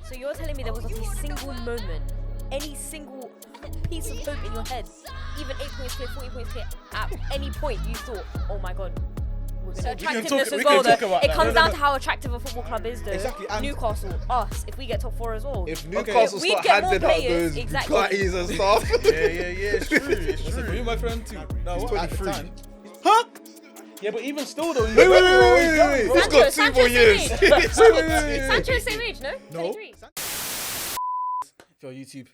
So you're telling me there was not a single moment, any single piece of hope in your head, even 8 points clear, 14 points clear, at any point you thought, oh my God, we're going to attractiveness as well though. It comes down to how attractive a football club is though. Exactly. And Newcastle, us, if we get top 4 as well. If Newcastle start handing out those Bugattis and stuff. It's true. It's true. you, my friend, too. No, He's what, at the 23. time? Huh? Yeah, but even still though. Wait. He's got 2 more years. Sancho's same age, no? 23. If you're on YouTube,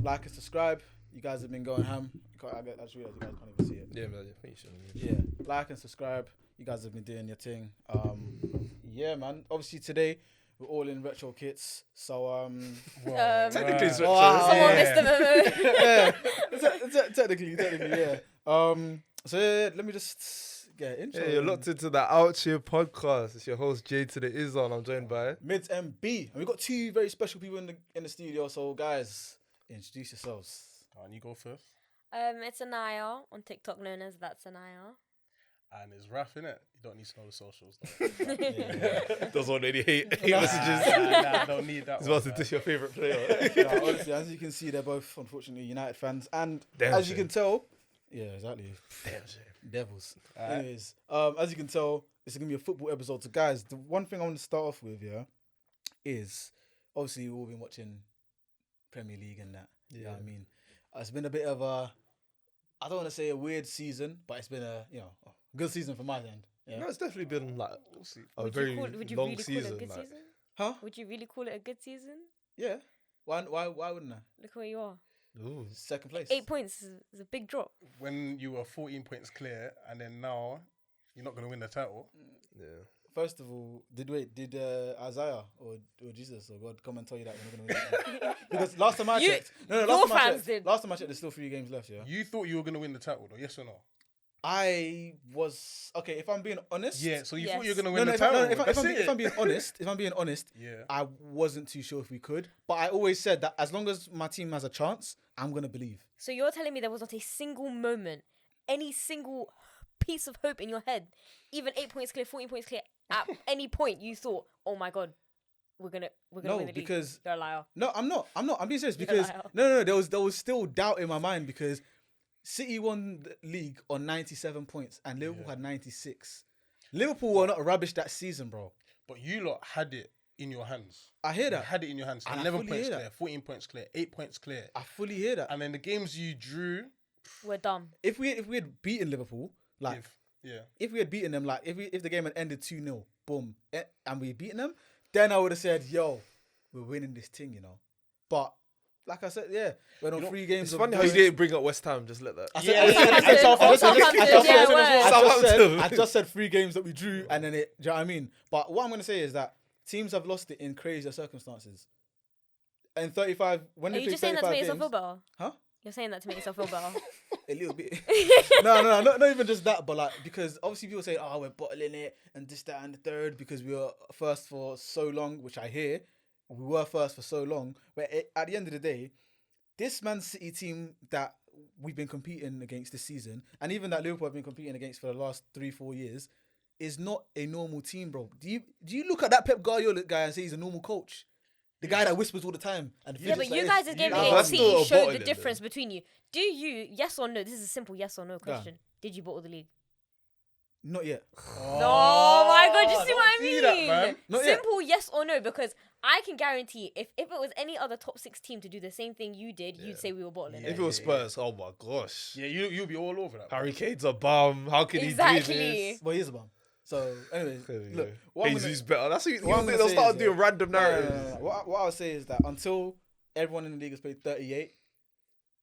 like and subscribe. You guys have been going ham. I just realised you guys can't even see it. Yeah, man. I think you should. Yeah, like and subscribe. You guys have been doing your thing. Yeah, man. Obviously today we're all in retro kits, so Technically, it's Someone missed the memo. yeah, technically, yeah. So yeah, let me just get intro. Hey, you're locked into the Outchea podcast. It's your host Jay to the Izon. I'm joined by Mids MB, and we've got 2 very special people in the studio. So guys, introduce yourselves. And you go first. It's Enaya on TikTok, known as That's Enaya. And it's Raph, innit? You don't need to know the socials. Though. doesn't want any hate messages. Nah, I don't need that. He's about to dish your favourite player. Honestly, as you can see, they're both unfortunately United fans, and Damn as you shame. can tell, yeah, exactly. Damn shame. Devils. Alright. Anyways, as you can tell, it's gonna be a football episode. So, guys, the one thing I want to start off with, is obviously we've all been watching Premier League and that. You know what I mean? It's been a bit of a, I don't want to say a weird season, but it's been a good season from my end. Yeah. No, it's definitely been like a Would very you long really call it a season. good Like, season? Huh? Would you really call it a good season? Yeah. Why wouldn't I? Look where you are. ooh. Second place. 8 points is a big drop. When you were 14 points clear, and then now you're not going to win the title. Yeah. First of all, did Isaiah or Jesus or God come and tell you that we're not going to win that? Because last time I checked, your fans did. Last time I checked, there's still 3 games left. Yeah. You thought you were going to win the title, though? Yes or no? I was okay. If I'm being honest, Yeah. So you Yes. thought you were going to No, win no. the title. If I'm being honest, Yeah. I wasn't too sure if we could. But I always said that as long as my team has a chance, I'm gonna believe. So you're telling me there was not a single moment, any single piece of hope in your head, even 8 points clear, 14 points clear, at any point you thought, oh my God, we're gonna No, win the because league. You're a liar. no, I'm not. I'm being serious You're because liar. no. There was still doubt in my mind because City won the league on 97 points and Liverpool had 96. Liverpool were not rubbish that season, bro. But you lot had it in your hands. I hear You that. had it in your hands. And I 11 fully points hear clear, that. 14 points clear, 8 points clear. I fully hear that. And then the games you drew, We're dumb. If we had beaten Liverpool, like if we had beaten them, like if the game had ended 2-0, boom, and we beaten them, then I would have said, yo, we're winning this thing, you know. But like I said, yeah, we're on 3 games. It's funny how you didn't bring up West Ham. Just let that. I just said 3 games that we drew, and then do you know what I mean? But what I'm gonna say is that teams have lost it in crazier circumstances. And 35, when Are they you play just saying that to 35 make yourself games, feel better? huh? You're saying that to make yourself feel better? A little bit. No, not even just that, but like because obviously people say, oh, we're bottling it and this, that, and the third because we were first for so long, which I hear. We were first for so long, but at the end of the day, this Man City team that we've been competing against this season, and even that Liverpool have been competing against for the last 3-4 years, is not a normal team, bro. Do you look at that Pep Guardiola guy and say he's a normal coach? The guy that whispers all the time. And Yeah, but you guys' game that's against still City a showed bottling the difference between you. Do you, yes or no, this is a simple yes or no question. Did you bottle the league? Not yet. Oh my God, you see what I mean? that, man. Not yet. Simple yes or no, because I can guarantee if it was any other top 6 team to do the same thing you did, you'd say we were bottling it. If it was Spurs, oh my gosh. Yeah, you'll be all over that. Harry Kane's a bum. How can he do Exactly. this? Well, he's a bum. So, anyways, look. What I'm gonna- Jesus better. That's what what I'm gonna they'll say start is, doing random No. narratives. What I'll say is that until everyone in the league has played 38,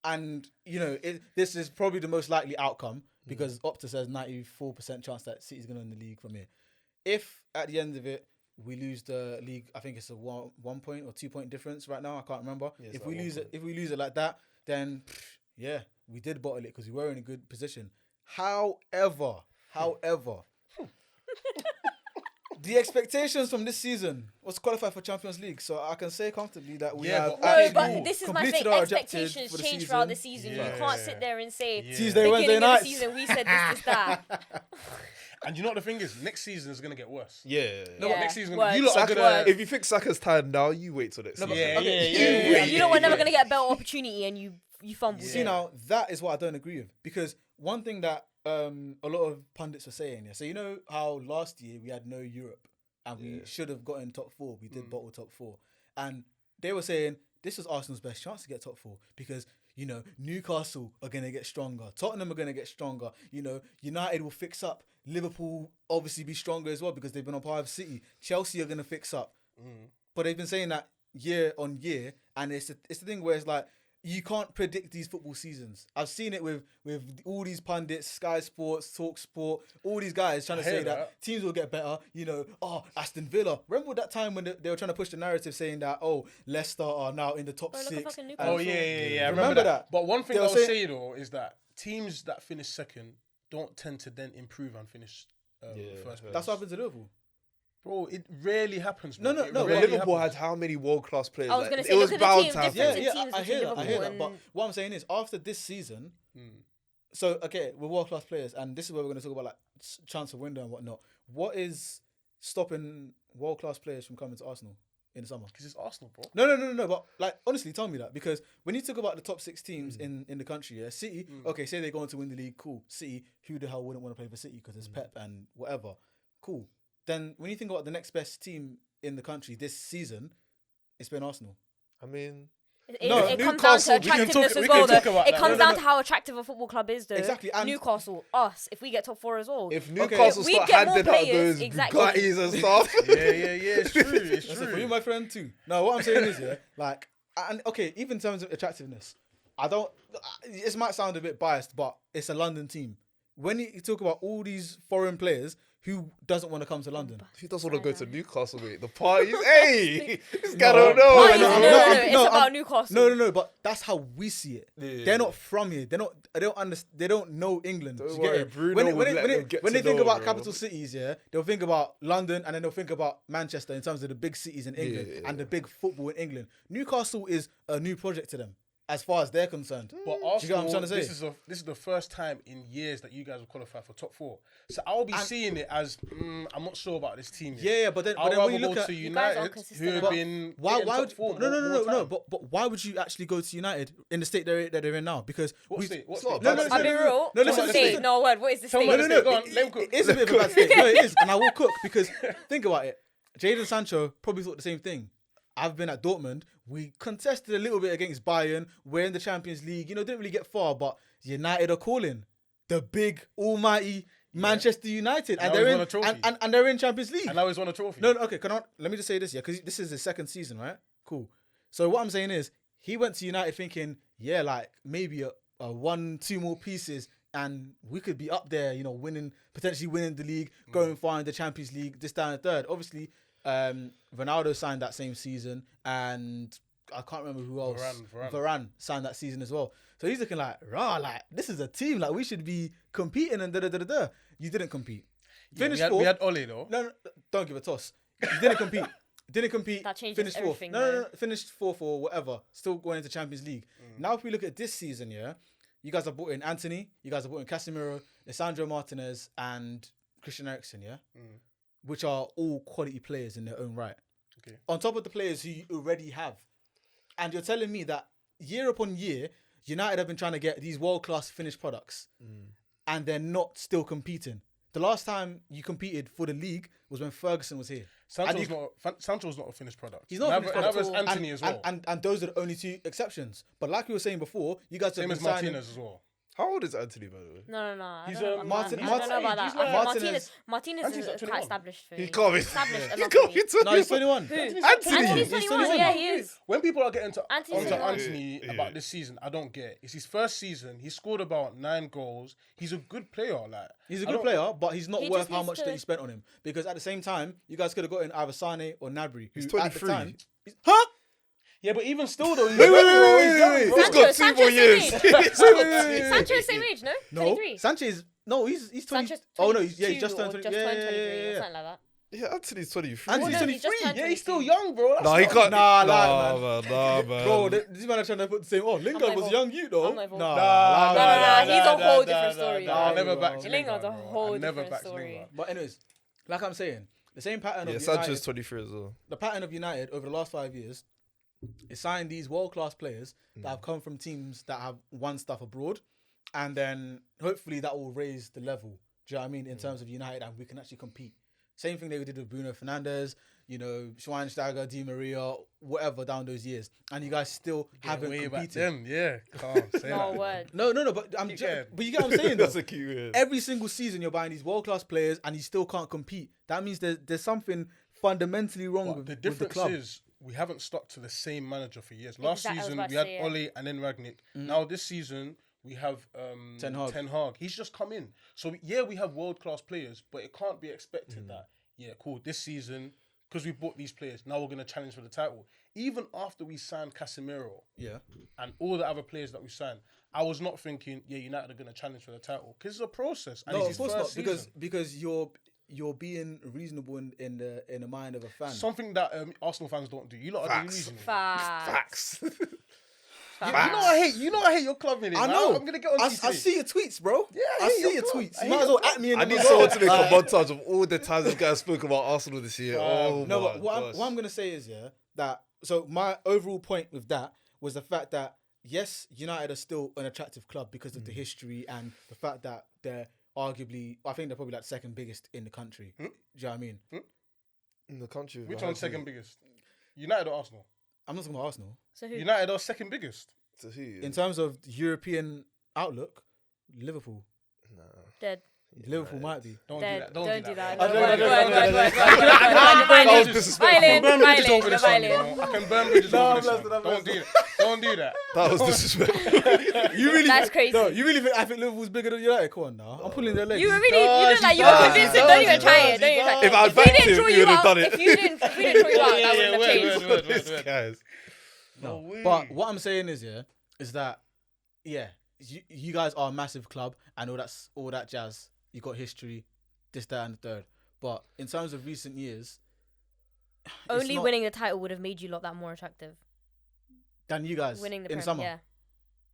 and you know this is probably the most likely outcome because Opta says 94% chance that City's going to win the league from here. If at the end of it we lose the league, I think it's a 1 point or 2 point difference right now. I can't remember. Yeah, if it's we like lose 1 it, if we lose it like that, then yeah, we did bottle it because we were in a good position. However. The expectations from this season was qualify for Champions League, so I can say comfortably that we have No, actually but this is my completed thing. our objectives Expectations for the change season. throughout the season. Yeah. You can't sit there and say Tuesday, Wednesday beginning of the nights. season we said this, that. And you know what the thing is? Next season is going to get worse. Yeah. No, Yeah, next season, worse, you lot are Saka, going to... if you think Saka's tired now, you wait till next season. Yeah. You know we're never gonna get a better opportunity, and you fumble. See now, that is what I don't agree with, because one thing that a lot of pundits were saying, so you know how last year we had no Europe and we should have gotten top 4. We did bottle top 4, and they were saying this was Arsenal's best chance to get top 4 because, you know, Newcastle are going to get stronger. Tottenham are going to get stronger. You know, United will fix up. Liverpool obviously be stronger as well because they've been on par with City. Chelsea are going to fix up. But they've been saying that year on year. And it's the thing where it's like, you can't predict these football seasons. I've seen it with all these pundits, Sky Sports, Talk Sport, all these guys trying to say that teams will get better. You know, Aston Villa. Remember that time when they were trying to push the narrative saying that, Leicester are now in the top 6. Oh, yeah. I remember that. But one thing I'll say, though, is that teams that finish second don't tend to then improve and finish first place. That's what happened to Liverpool. Bro, it rarely happens. Bro. No. Liverpool had how many world-class players? I was going to say, it was look bound at to the happen. team. I hear that. But what I'm saying is, after this season, so, okay, we're world-class players, and this is where we're going to talk about, like, chance of window and whatnot. What is stopping world-class players from coming to Arsenal in the summer? Because it's Arsenal, bro. No. But, like, honestly, tell me that. Because when you talk about the top 6 teams in the country, City, okay, say they're going to win the league, cool. City, who the hell wouldn't want to play for City because it's Pep and whatever. Cool. Then when you think about the next best team in the country this season, it's been Arsenal. I mean... It comes down to attractiveness as well, though. It comes down to how attractive a football club is, though. Exactly. And Newcastle, us, if we get top 4 as well. If Newcastle start handing out those Bugattis and stuff. Yeah, it's true. It's true. For you, my friend, too. No, what I'm saying is, like, and okay, even in terms of attractiveness, this might sound a bit biased, but it's a London team. When you talk about all these foreign players, who doesn't want to come to London? Who doesn't want to go to Newcastle, mate? The parties, hey! This guy don't know. No, it's about Newcastle. No, but that's how we see it. Yeah. They're not from here. They don't understand. They don't know England. Don't worry, Bruno when they think about capital cities, they'll think about London and then they'll think about Manchester in terms of the big cities in England and the big football in England. Newcastle is a new project to them, as far as they're concerned. But Arsenal, do you get what I'm trying to say? This is the first time in years that you guys will qualify for top 4. So I'll be seeing it as I'm not sure about this team yet. Yeah, but then when you look at to United, who have been why would top 4 no, but why would you actually go to United in the state that they're in now? Because what state? I'll be real. What is the state? It's a bit of a bad state. No, it is, and I will cook because think about it. Jadon Sancho probably thought the same thing. I've been at Dortmund. We contested a little bit against Bayern. We're in the Champions League. You know, didn't really get far, but United are calling. The big, almighty Manchester United. And they're in and they're in Champions League. And I always won a trophy. No, okay, let me just say this, because this is his second season, right? Cool. So what I'm saying is, he went to United thinking, like maybe a 1-2 more pieces and we could be up there, you know, potentially winning the league, going far in the Champions League, this, that, and the third. Obviously, Ronaldo signed that same season, and I can't remember who else. Varane signed that season as well. So he's looking like, this is a team, like we should be competing and da. You didn't compete. Finished fourth. We had Ole though. No, don't give a toss. You didn't compete. That changes finished fourth. everything. No, finished fourth or whatever. Still going into Champions League. Now, if we look at this season, you guys have brought in Antony, you guys have brought in Casemiro, Lisandro Martinez, and Christian Eriksen, which are all quality players in their own right. Okay. On top of the players who you already have. And you're telling me that year upon year, United have been trying to get these world-class finished products and they're not still competing. The last time you competed for the league was when Ferguson was here. Sancho's not a finished product. He's not a finished product. Neither is Antony as well. And those are the only 2 exceptions. But like we were saying before, you guys have been been signing... Martinez as well. How old is Antony, by the way? No. I He's don't know about that. Martinez is quite established. He can't be. No, he's 21. Anthony's 21. Yeah, he is. When people are getting onto Antony about this season, I don't get it. It's his first season. He scored about 9 goals. He's a good player. He's a good player, but he's not worth how much that you spent on him. Because at the same time, you guys could have gotten either Sane or Gnabry. He's 23. Yeah, but even still though, wait. He's got 2 more years. Sancho's same age, no? 23. Sanchez, no, he's 20. Sanchez Oh no, he's just turned 20. Just turned 23, something like that. Yeah, Antony's 23. Antony's no, he's just 23. turned Yeah, he's still 23. young, bro. That's Nah, he not- can't. Nah, man. Bro, this man are trying to put the same. Oh, Lingard not was involved. young you though. I'm not involved. Nah, He's a whole different story. I never Nah, backed bro. Lingard's a bro. whole I never different backed story. Lingard. But anyways, like I'm saying, the same pattern Yeah, of Sancho's United, 23 as well. the pattern of United over the last 5 years is signing these world-class players that have come from teams that have won stuff abroad, and then hopefully that will raise the level. Do you know what I mean? In terms of United, and we can actually compete. Same thing they did with Bruno Fernandes, Schweinsteiger, Di Maria, whatever down those years, and you guys still haven't Way back competed. then, yeah. Calm, say No that. word. No, but Keep going. but you get what I'm saying though. That's a cute word. Every single season you're buying these world class players and you still can't compete. That means there's something fundamentally wrong But with the with the difference club. is we haven't stuck to the same manager for years. Last Exactly, I was season about we to had say, yeah. Ole and then Ragnick. Now this season we have Ten Hag. Hag. He's just come in. So yeah, we have world class players, but it can't be expected that cool. This season, because we bought these players, now we're gonna challenge for the title. Even after we signed Casemiro Yeah. and all the other players that we signed, I was not thinking, United are gonna challenge for the title because it's a process. And No, it's of his course first not. season. Because you're being reasonable in the mind of a fan. Something that Arsenal fans don't do. You lot are Facts. delusional. Facts. You know I hate your club minute. I know. I'm gonna get on I TT. see your tweets, bro. Yeah, I hate see your your club. tweets. I You hate might as your well at me in I them need as someone well. to make a montage of all the times this guy spoke about Arsenal this year. Oh No, my but what I'm gonna say is that so my overall point with that was the fact that yes, United are still an attractive club because of the history and the fact that they're arguably, I think they're probably like second biggest in the country. Do you know what I mean? in the country. Which one's second biggest? United or Arsenal? I'm not talking about Arsenal. So who? United are second biggest. To who? In terms of European outlook, Liverpool. Dead. Liverpool might be. Don't Dead. do that. Don't do that. I No, don't- word, no, word, no, word, no, word, no, word, no, word, That violin, was disrespectful. violin, Burn bridges violin, over this violin. one, you know. I can burn bridges No, over I'm this blessed, one. I'm Don't blessed. do that. Don't do that. That was disrespectful. You really That's crazy. No, you really think I think Liverpool's bigger than United? Come on now. I'm pulling their legs. You really, you look like you does, were he convincing. does, Don't even he try does, it. Don't he even try does. it. If I'd If we backed didn't him, draw he you would've out, done it. if we didn't draw you out, that wouldn't have changed. This guys. No. But what I'm saying is that you guys are a massive club and all that jazz. You got history, this, that, and the third. But in terms of recent years, Only winning the title would have made you lot that more attractive. than you guys Winning the in Prem, summer. yeah.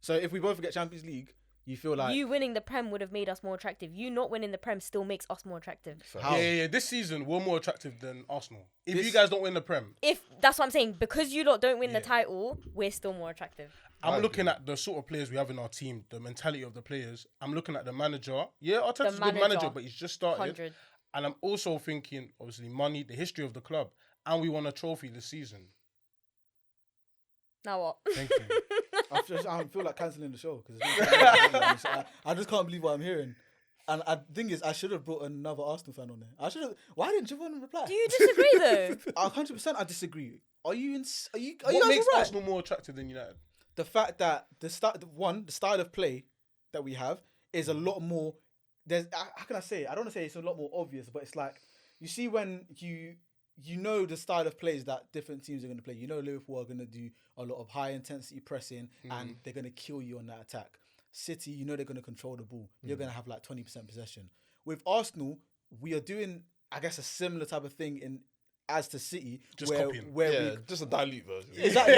So if we both get Champions League, you feel like You winning the Prem would have made us more attractive. You not winning the Prem still makes us more attractive. how? Yeah. This season we're more attractive than Arsenal. If This- you guys don't win the Prem, If that's what I'm saying, because you lot don't win the title, we're still more attractive. I'm looking at the sort of players we have in our team, the mentality of the players. I'm looking at the manager. Yeah, Arteta's a good manager. manager, but he's just started. 100. And I'm also thinking, obviously, money, the history of the club, and we won a trophy this season. Now what? Thank you. I feel like cancelling the show because I just can't believe what I'm hearing. And the thing is, I should have brought another Arsenal fan on there. I should have. Why didn't Javon reply? Do you disagree though? 100% I disagree. Are you What you guys makes alright? Arsenal more attractive than United? The fact that the style of play that we have is a lot more. There's how can I say it? I don't want to say it's a lot more obvious, but it's like you see when you know the style of plays that different teams are going to play. You know Liverpool are going to do a lot of high intensity pressing and they're going to kill you on that attack. City, you know they're going to control the ball. You're going to have like 20% possession. With Arsenal, we are doing, I guess, a similar type of thing as to City, Just where copying. Yeah, just a dilute version. Exactly.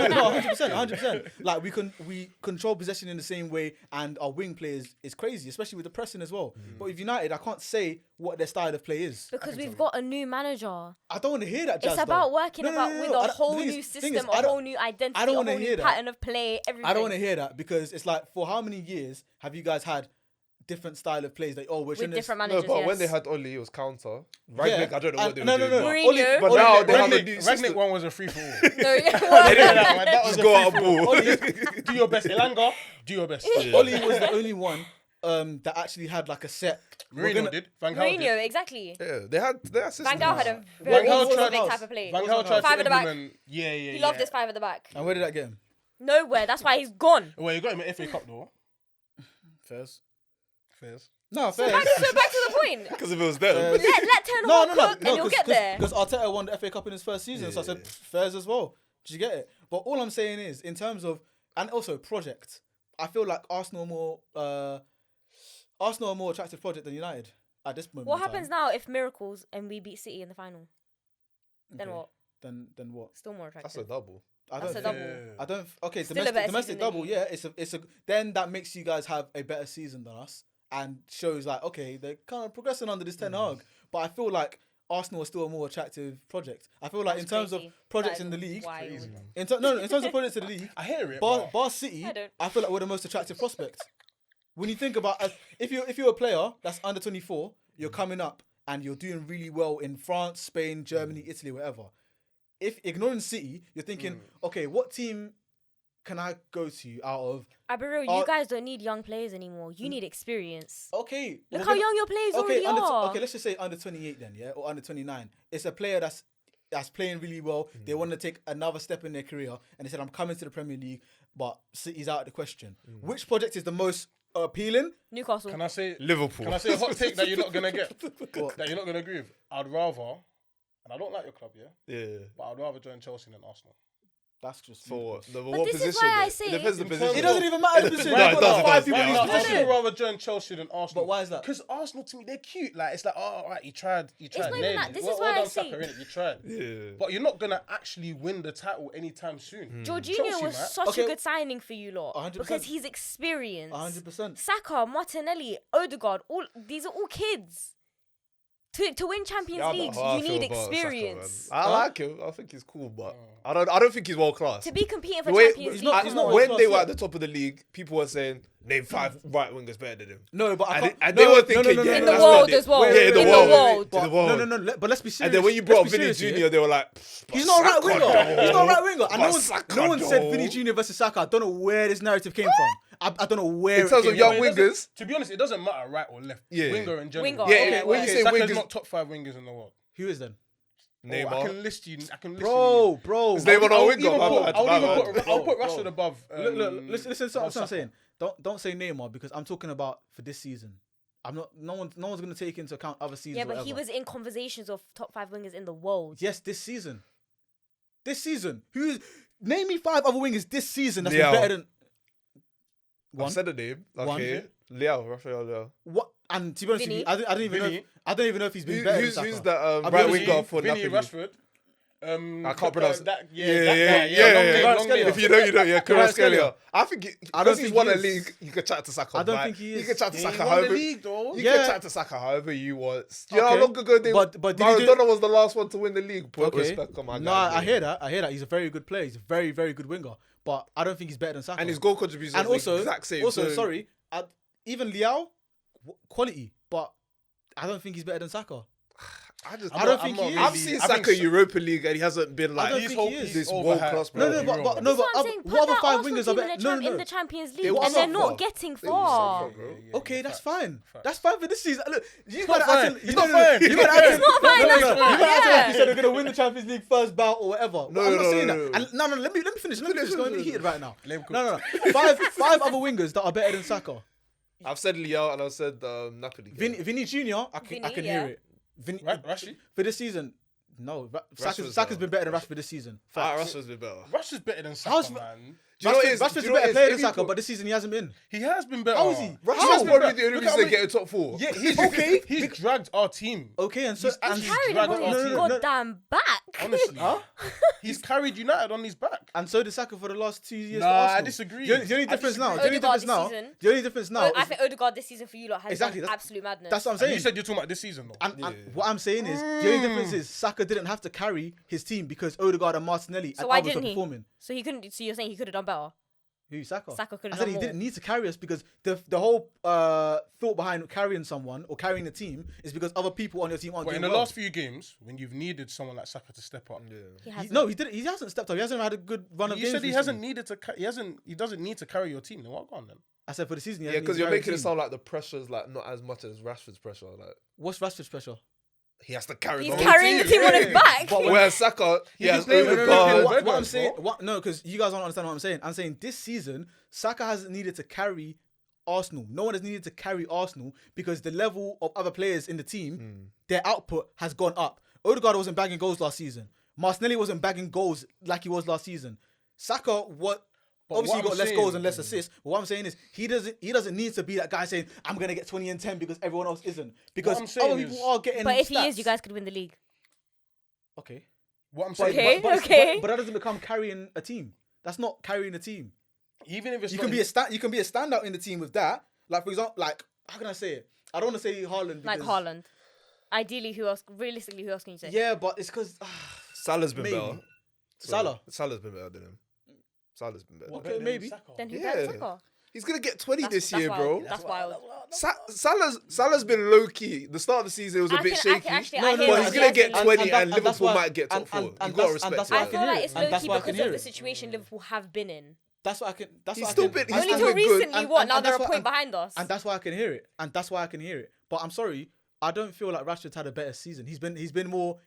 No, 100%. Like we control possession in the same way, and our wing players is crazy, especially with the pressing as well. But with United, I can't say what their style of play is. Because we've got a new manager. I don't want to hear that. Jazz, It's about though. working No, no, with no, a no. whole The thing new is- thing system, is, a whole new identity, I don't a wanna whole hear new that. pattern of play, everything. I don't want to hear that because it's like, for how many years have you guys had different style of plays? Like, we're with trying different No, managers. but yes. when they had Oli, it was counter. Ragnick, I don't know what they were doing. No. Mourinho. But Oli- now Oli- they have a Ragnick, new Ragnick system. one was a free for all. No, yeah. That was Just a go out free of for all. ball. Do your best, Elanga. Do your best. Oli was the only one that actually had like a set. Mourinho did. Van Gaal did. Mourinho, exactly. Yeah, they had systems. Van Gaal had a Van very Gaal specific tried- type of play. Van Gaal tried Five to at the back. implement. Yeah. He loved his five at the back. And where did that get him? Nowhere. That's why he's gone. Well, you got him an FA Cup though. Fairs. Fairs. No, So Fairs. back to the point. Because if it was them. Fairs. Let Ten Hag cook and you'll get there. Because Arteta won the FA Cup in his first season, so I said Fairs as well. Did you get it? But all I'm saying is, in terms of, and also project, I feel like Arsenal are more attractive project than United. at this moment. What in happens time. now if miracles and we beat City in the final? Then Okay. what? Then what? Still more attractive. That's a double. That's a double. I don't. Okay, Still a better domestic season than double. you. Yeah, it's a. Then that makes you guys have a better season than us, and shows like okay, they're kind of progressing under this Ten Hag. But I feel like Arsenal is still a more attractive project. I feel like That's in terms crazy. of projects That in the is league, wild. in terms of projects in the league, I hear it. Bar but City, I don't. I feel like we're the most attractive prospect. When you think about if you're a player that's under 24, you're coming up and you're doing really well in France, Spain, Germany, Italy, wherever. If ignoring City, you're thinking, okay, what team can I go to out of? I'll be real, you guys don't need young players anymore. You need experience. Okay, Look how young your players already are. Okay, let's just say under 28 then, yeah, or under 29. It's a player that's playing really well. They want to take another step in their career, and they said, "I'm coming to the Premier League," but City's out of the question. Which project is the most appealing? Newcastle. can I say Liverpool. Can I say a hot take that you're not gonna get? What? That you're not gonna agree with? I'd rather, and I don't like your club, yeah, Yeah. but I'd rather join Chelsea than Arsenal. That's just For what? ludicrous. No, But what this is position? why I though? say- It depends the In position. terms It doesn't even matter the position. No, it You've got doesn't. five people Right, in no, each I'd position. rather join Chelsea than Arsenal. But why is that? Because Arsenal to me they're cute. Like it's like, oh, all right, you tried. not even nailed that. it. This Well is why I done, say- Saka, innit? You tried. Yeah. But you're not gonna actually win the title anytime soon. Jorginho Chelsea, was man. such Okay. a good signing for you lot 100%. because he's experienced. 100%. Saka, Martinelli, Odegaard, these are all kids. To win Champions Yeah, I know Leagues, how I you feel need about Saka, man. experience. I like him. I think he's cool, but I don't think he's world class. To be competing for The way- Champions he's League, not- come he's not on. world When they class were yet. at the top of the league, people were saying name 5 right wingers better than him. No, but I And can't. they- and they were thinking, yeah, In the that's world not it. as well. Yeah, in the In the world. world. In the world. No, but let's be serious. And then when you brought Let's Vinny be Jr., serious, yeah? they were like, He's not a right Saka, winger. though. He's not a right winger. And But Saka, no one said though. Vinny Jr. versus Saka. I don't know where this narrative came from. I don't know where. In terms of it young came It doesn't- wingers. To be honest, it doesn't matter right or left. Yeah. Winger in general. Winger. Yeah, Okay, when you say Saka's wingers, not top 5 wingers in the world. Who is then? Oh, I Neymar. can list you. Bro. His name on our I'll winger. even my put- bad, I'll my even bad. put- I'll put Bro. Rashford above. Look, listen to what I'm Saka. saying. Don't say Neymar because I'm talking about for this season. I'm not. No one's gonna take into account other seasons. Yeah, but whatever. he was in conversations of top 5 wingers in the world. Yes, this season. Name me 5 other wingers this season that's Liao. been better than I've one. said the name. One. Okay. Liao, Raphael Liao. What? And to be honest with you, Vinny. I don't even know. Vinny. I don't even know if he's been better Who's than Saka. who's that I'll be right honest with winger you, for Vinny Napoli? Rashford. I can't pronounce it. That, Yeah. long name. If you know, you know. Yeah, Kvaratskhelia. Kvaratskhelia. I think I don't because he's think won he a is. league, you can chat to Saka. I don't right? think he is. You can chat to Yeah, Saka he won the however. league though. You Yeah. can chat to Saka however you want. Do you know Okay. how long ago they? But did he do- Maradona was the last one to win the league. Put Okay. respect on my No, guy. I hear that. He's a very good player. He's a very, very good winger. But I don't think he's better than Saka. And his goal contribution and is also, the exact same. also, so sorry, even Liao, quality, but I don't think he's better than Saka. I just I don't think he is. I've seen I think Saka so. Europa League and he hasn't been I like don't this think he is. this overhyped, world class bro. No, player. but That's what I'm saying. what Put other that 5 Arsenal wingers team are better? in the Champions League, were and they're so not far. getting They were so far. far, bro. Okay, that's fine. Fact. That's fine for this season. Look, you not gotta fine. act. It's not fine. You gotta act. It's not fine, No, that's you fine, gotta act yeah. like you said they're gonna win the Champions League first bout or whatever. No, I'm not no, saying no, that. no. And let me finish. Let me finish. Going heated right now. Let him cook. No. 5 other wingers that are better than Saka. I've said Liao and I've said Napoli. Vinny Jr. I Vinny, can yeah. hear it. Vinny, Rashi? for this season, no. Rashford's Saka's been better than better. Rashford this season. Rashford's been better. Rush is better than How's- Saka, man. Do you know what it is? Rashford's Do a you know what better it is? player If than you Saka, put- but this season he hasn't been. He has been better. How is he? Rashford's How? probably the only Look reason how they many- get in top 4. Yeah, he's Okay. He's dragged our team. Okay, and so He's and, actually Carried him dragged on our his team. goddamn back. Honestly, Huh? he's carried United on his back. and so did Saka for the last 2 years. Nah, for I Arsenal. disagree. The only I difference now. disagree. The only Odegaard difference now. this season. The only difference now. I is- think Odegaard this season for you lot has Exactly, done that's- absolute madness. That's what I'm And saying. you said you're talking about this season, though. And what I'm saying is, the only difference is Saka didn't have to carry his team because Odegaard and Martinelli So and why others were didn't he? performing. So he couldn't. So you're saying he could have done better? Who, Saka? Saka could I have said done he more. didn't need to carry us because the whole thought behind carrying someone or carrying a team is because other people on your team aren't But doing in the well. last few games, when you've needed someone like Saka to step up, He hasn't. No, he didn't. He hasn't stepped up. He hasn't had a good run of you games. said he recently. hasn't needed to. He doesn't need to carry your team. Then what on then? I said for the season. He Yeah, hasn't because needed you're to carry making a it team. sound like the pressure's like not as much as Rashford's pressure. Like What's Rashford's pressure? he has to carry. He's the whole carrying the team on his back. But Whereas Saka, he has playing with Odegaard. Odegaard. What I'm saying, no, because you guys don't understand what I'm saying. I'm saying this season, Saka hasn't needed to carry Arsenal. No one has needed to carry Arsenal because the level of other players in the team, their output has gone up. Odegaard wasn't bagging goals last season. Martinelli wasn't bagging goals like he was last season. Saka, what? Obviously, he what got I'm less saying- goals and less assists. But what I'm saying is, he doesn't need to be that guy saying, "I'm gonna get 20 and 10" because everyone else isn't. Because I'm saying other is- people are getting. But if he stats. is, you guys could win the league. Okay. What I'm But, saying, Okay. but that doesn't become carrying a team. That's not carrying a team. even if it's You not can be a you can be a standout in the team with that. Like for example, like how can I say it? I don't want to say Haaland. Like Because, Haaland. Ideally, who else? Realistically, who else can you say? Yeah, but it's because Salah's been maybe. better. Salah. Salah's been better than him. Salah's been better. What, Okay, better than maybe. Saka? Then who Yeah. better Saka? He's gonna get 20 this year, wild. bro. That's wild. Salah's been low key. The start of the season was a bit shaky. Actually, No, I no, hear But that. he's He gonna has get been 20 low-key. and that's Liverpool why- might get top and 4. You that's- gotta and respect that's it. why I I can feel hear like it. it's And low that's key why I because can of hear the it. situation Liverpool have been in. That's why I can. That's He's why still I can, been- and- Only He's till been good. recently, what? Now they're a that's why- point behind us. And that's why I can hear it. And that's why I can hear it. But I'm sorry, I don't feel like Rashford's had a better season. He's been more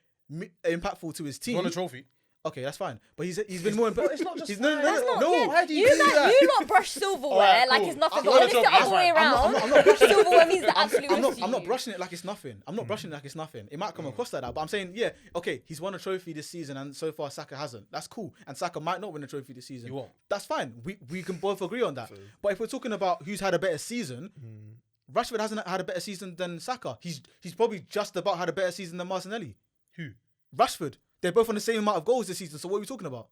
impactful to his team. Won a trophy. Okay, that's fine. But he's been more impactful. It's not just He's, fine. That's not, no. yeah, why do you you do lot, that? you lot brush silverware Alright, like cool. it's nothing. I'm But not when it's the joking, other way that's fine. around, I'm not brushing it. silverware means the absolute I'm most to not you. brushing it like it's nothing. I'm not brushing it like it's nothing. It might come across like that, but I'm saying, yeah, okay, he's won a trophy this season, and so far Saka hasn't. That's cool, and Saka might not win a trophy this season. He won't. That's fine. We can both agree on that. But if we're talking about who's had a better season, Rashford hasn't had a better season than Saka. He's probably just about had a better season than Martinelli. Who? Rashford. They're both on the same amount of goals this season. So what are we talking about?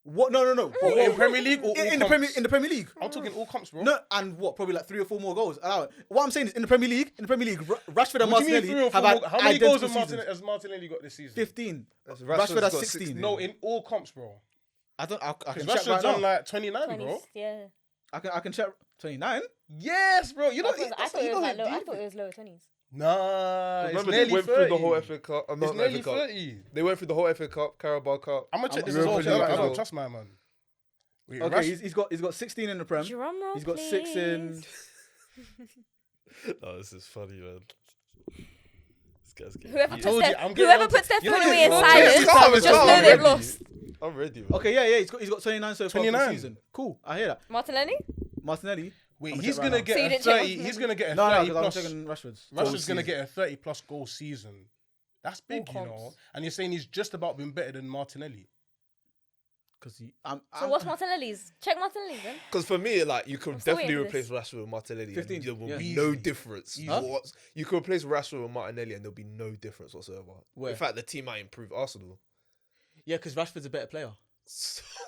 What? No. What, in Premier League or all in the comps? Premier League. I'm talking all comps, bro. No, and what? Probably like 3 or 4 more goals. Allow it. What I'm saying is, in the Premier League, Rashford and What do you mean Martinelli 3 or 4 have more? had How many goals identical has seasons. Martinelli got this season? 15. Rashford's Rashford has got 16. No, in all comps, bro. I can Because check Rashford's right done now. like 29, 20s, bro. yeah. I can check 29. Yes, bro. You know, I thought it was like low. I thought it was lower 20s. Nah, it's Remember they nearly went 30. through the whole FA Cup. It's Not nearly FA Cup. 30. They went through the whole FA Cup, Carabao Cup. I'm gonna check this as Europa well. League I as don't well. trust my man. Wait, Okay, he's got 16 in the Prem. Drum roll, He's got 6 in. Oh, this is funny, man. This guy's getting Whoever heated. told puts you, their, I'm getting whoever onto- puts their You know phone what away in it is? silence, It's calm, it's just calm, know I'm they've ready. lost. I'm ready, man. Okay, yeah, he's got 29 so far for the 29. season. Cool, I hear that. Martinelli? Martinelli. Wait, I'm he's check right gonna now. So you get a didn't check 30. on He's gonna get a No, 30 because I'm plus. checking Rashford's. Rashford's gonna get a 30 plus goal season. That's big, All you know. comps. And you're saying he's just about been better than Martinelli. Because So what's Martinelli's? Check Martinelli's then. Because for me, like, you could still definitely waiting for replace Rashford with Martinelli. 15, And there will yeah. be Easily. no difference. Huh? You could replace Rashford with Martinelli and there'll be no difference whatsoever. Where? In fact, the team might improve Arsenal. Yeah, because Rashford's a better player.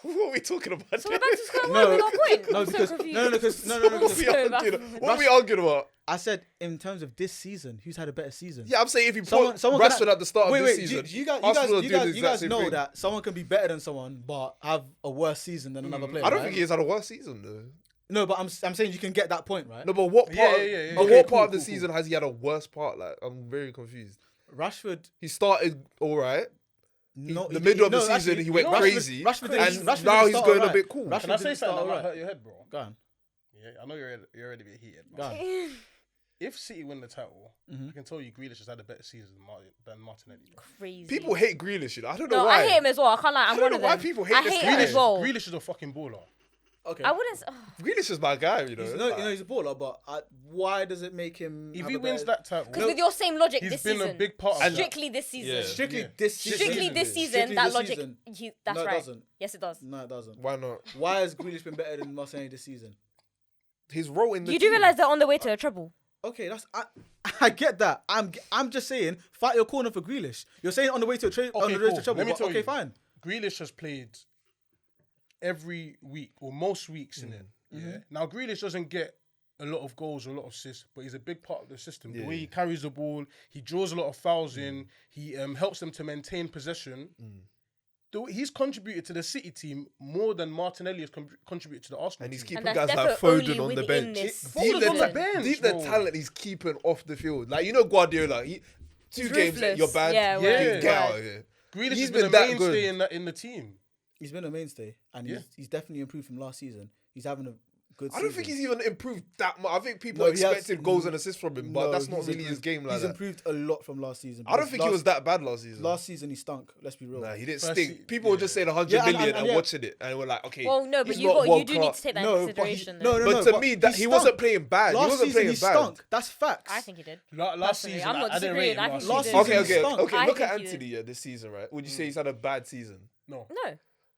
What are we talking about? So we're back to square No, one with our point. No, I'm so because confused. no, because What are we So arguing- baffled. what are we arguing about? I said in terms of this season, who's had a better season? Yeah, I'm saying if you put Someone Rashford can- at the start wait, of this wait, season, you guys Arsenal are doing the you guys exact same know thing. that someone can be better than someone but have a worse season than another player. I don't right? think he's had a worse season though. No, but I'm saying you can get that point, right? No, but what part? Yeah. But Okay, what cool, part of the cool, season has he had a worse part? Like, I'm very confused. Rashford. He started all right. No, The middle of the season, he went crazy, Rashford and didn't now start he's going a alright. bit cool. Rashford Can I say didn't start something that might alright. hurt your head, bro? Go on. Yeah, I know you're already a bit heated. Go Bro. on. If City win the title, Mhm. I can tell you Grealish has had a better season than Martinelli. Bro. Crazy. People hate Grealish, you know. I don't know No, why. I hate him as well. I can't lie. I'm don't one know of why them. people hate I this hate him Grealish. as well. Grealish is a fucking baller. Okay. I wouldn't. Grealish is my guy, you know. He's a baller, but why does it make him? If have he a wins better- that title, Because with your same logic, he's this been season, a big part of that. strictly this season, Yeah. strictly Yeah. this season. strictly this season, Strictly that this logic, season. that's No, it right. doesn't. Yes, it does. No, it doesn't. Why not? Why has Grealish been better than Martinelli this season? His role in the You do team. realize they're on the way to a treble. Okay, I get that. I'm just saying, fight your corner for Grealish. You're saying on the way to a trade, on the way to trouble. Let me But tell okay, you. fine. Grealish has played every week or most weeks in it. Yeah. Now Grealish doesn't get a lot of goals or a lot of assists, but he's a big part of the system. The Yeah. way he carries the ball, he draws a lot of fouls in. He helps them to maintain possession. He's contributed to the City team more than Martinelli has contributed to the Arsenal And he's team. keeping And guys that's like definitely Foden on the within bench. this Foden's on the bench, Deep the bro. talent he's keeping off the field. Like, you know Guardiola, two He's games, ruthless. you're bad. Yeah, Get yeah. out of here. Grealish He's has been a that mainstay good. in the team. He's been a mainstay, and Yeah. he's definitely improved from last season. He's having a good season. I don't think he's even improved that much. I think people No, he has- expected goals and assists from him, but No, that's not he's really his improved- game like He's that. improved a lot from last season. I don't because think he was that bad last season. Last season he stunk. Let's be real. Nah, he didn't First stink. se- People were just saying 100 Yeah, and- million and and yeah. watching it, and we're like, okay. Well, no, but he's you not got you world do need class. to take that No, into but he- consideration. no, though. no, But no, to but me, he that he wasn't stunk. playing bad. Last He wasn't season playing he bad. stunk. That's facts. I think he did. Last Personally, season, I'm not I didn't rate disagreeing. him I last think he season. did. Last Okay, season he okay, stunk. okay. I Look think at he did. Antony this season, right? Would you say he's had a bad season? No. No.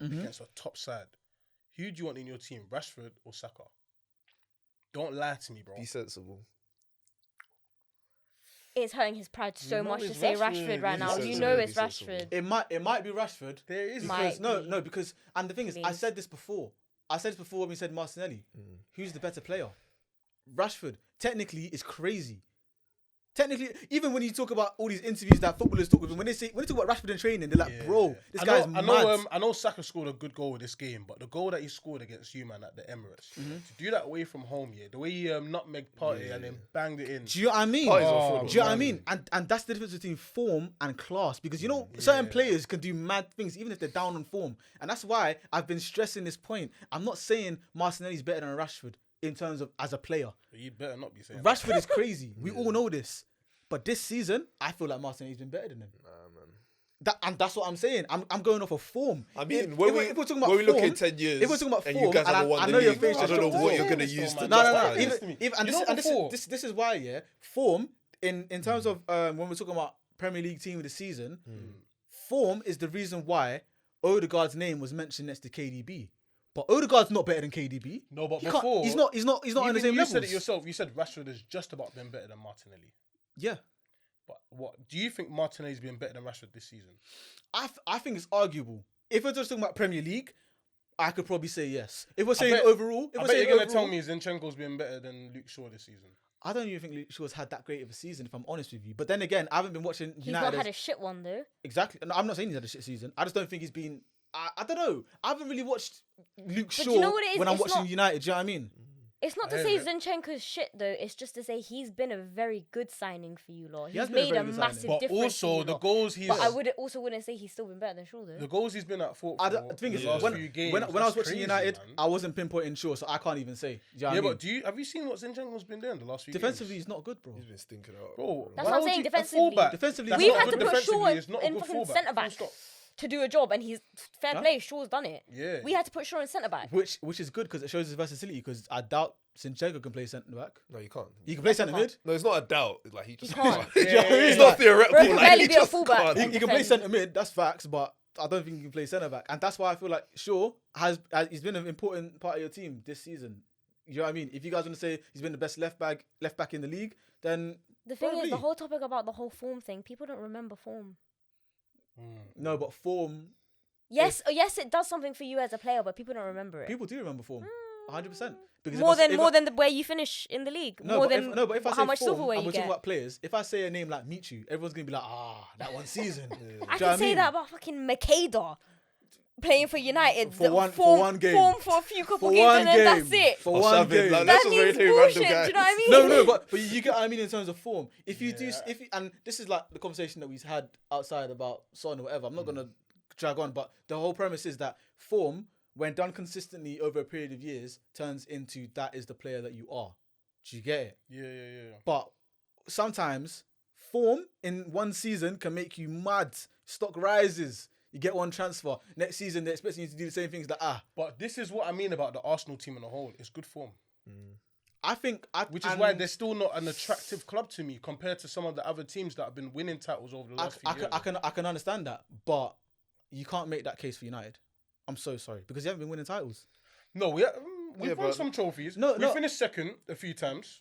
against a top side. Who do you want in your team, Rashford or Saka? Don't lie to me, bro. Be sensible. It's hurting his pride so You know much to it's say Rashford. Rashford right Be now. You sensible, know be it's sensible. Rashford. It might be Rashford. There is. Might Because be. because and the thing is, I Please. said this before. When we said Martinelli. Who's the better player? Rashford technically is crazy. Technically, even when you talk about all these interviews that footballers talk with him, when they talk about Rashford in training, they're like, bro, this guy's mad. I know Saka scored a good goal this game, but the goal that he scored against you, man, at the Emirates, to do that away from home, the way he nutmeg party and then banged it in. Do you know what I mean? Parties on Do football, you know what I man. mean? And that's the difference between form and class, because you know certain players can do mad things even if they're down on form, and that's why I've been stressing this point. I'm not saying Martinelli's better than Rashford in terms of as a player. You better not be saying Rashford is crazy. We all know this. But this season, I feel like Martinelli's been better than him. Nah, man. And that's what I'm saying. I'm going off of form. I mean, If when we're talking about we look form, in 10 years, if we're talking about and form, you guys and haven't won I the know your league, face I don't know is what you're shut going to up. use to No. justify it. And this is why, form in terms of when we're talking about Premier League team of the season, form is the reason why Odegaard's name was mentioned next to KDB. But Odegaard's not better than KDB. No, but He before he's not on the same you level. said it yourself. You said Rashford has just about been better than Martinelli. Yeah. But what do you think Martinelli's been better than Rashford this season? I think it's arguable. If we're just talking about Premier League, I could probably say yes. If we're saying bet- overall, I bet you're gonna tell me Zinchenko's been better than Luke Shaw this season. I don't even think Luke Shaw's had that great of a season, if I'm honest with you. But then again, I haven't been watching He's United. not had a shit one though. Exactly. No, I'm not saying he's had a shit season. I just don't think he's been. I don't know. I haven't really watched Luke Shaw do you know what it is? when I'm It's watching not- United. Do you know what I mean? It's not to I say hear Zinchenko's shit though. It's just to say he's been a very good signing for you lot. has He's been a made very a good massive signing. But difference. to also you the lot. goals he's But I wouldn't say he's still been better than Shaw though. the goals he's been at fault I for. don't, the thing is, the last when, few games, when I was that's watching crazy, United, man. I wasn't pinpointing Shaw, so I can't even say. Do you know what I Yeah, mean? but have you seen what Zinchenko's been doing the last few Defensively, games? he's not good, bro. He's been stinking out. Bro, That's why what I'm would saying, you- a defensively. fullback, Defensively, that's We've not not had good to put defensively, Shaw it's not a in good fucking fullback. centre back Full stop. to do a job, and he's fair play. Shaw's done it. Yeah. We had to put Shaw in centre back. Which is good because it shows his versatility. Because I doubt Zinchenko can play centre back. No, you can't. He can play centre mid. No, it's not a doubt. Like he just can't. can't. Do you know what I mean? It's not theoretical. Bro can like, barely he be a just fullback. can't. He can play Defend. centre mid. That's facts, but I don't think he can play centre back, and that's why I feel like Shaw he's been an important part of your team this season. You know what I mean? If you guys want to say he's been the best left back in the league, then The thing is, probably. the whole topic about the whole form thing, people don't remember form. No, but form. Yes, yes, it does something for you as a player, but people don't remember it. People do remember form, 100%. Because More than the way you finish in the league. No, More but than if I say how much form, silverware and you we're get. talking about players, if I say a name like Michu, everyone's gonna be like, that one season. I Do you know can what say mean? that about fucking Makeda playing for United. For one game. Form for a few couple For games, one and then game. that's it. For Oh, one Savage, game. like, That let's just means rate bullshit. random Do you know what I guys. mean? No, but you get what I mean in terms of form. If you do, and this is like the conversation that we had outside about Son or whatever. I'm not gonna drag on, but the whole premise is that form, when done consistently over a period of years, turns into that is the player that you are. Do you get it? Yeah. But sometimes form in one season can make you mad. Stock rises. You get one transfer. Next season, they're expecting you to do the same things. But this is what I mean about the Arsenal team in a whole. It's good form. I think... Which is why they're still not an attractive club to me compared to some of the other teams that have been winning titles over the last few years. I can understand that, but you can't make that case for United. I'm so sorry, because you haven't been winning titles. No, we've won some trophies. We finished second a few times.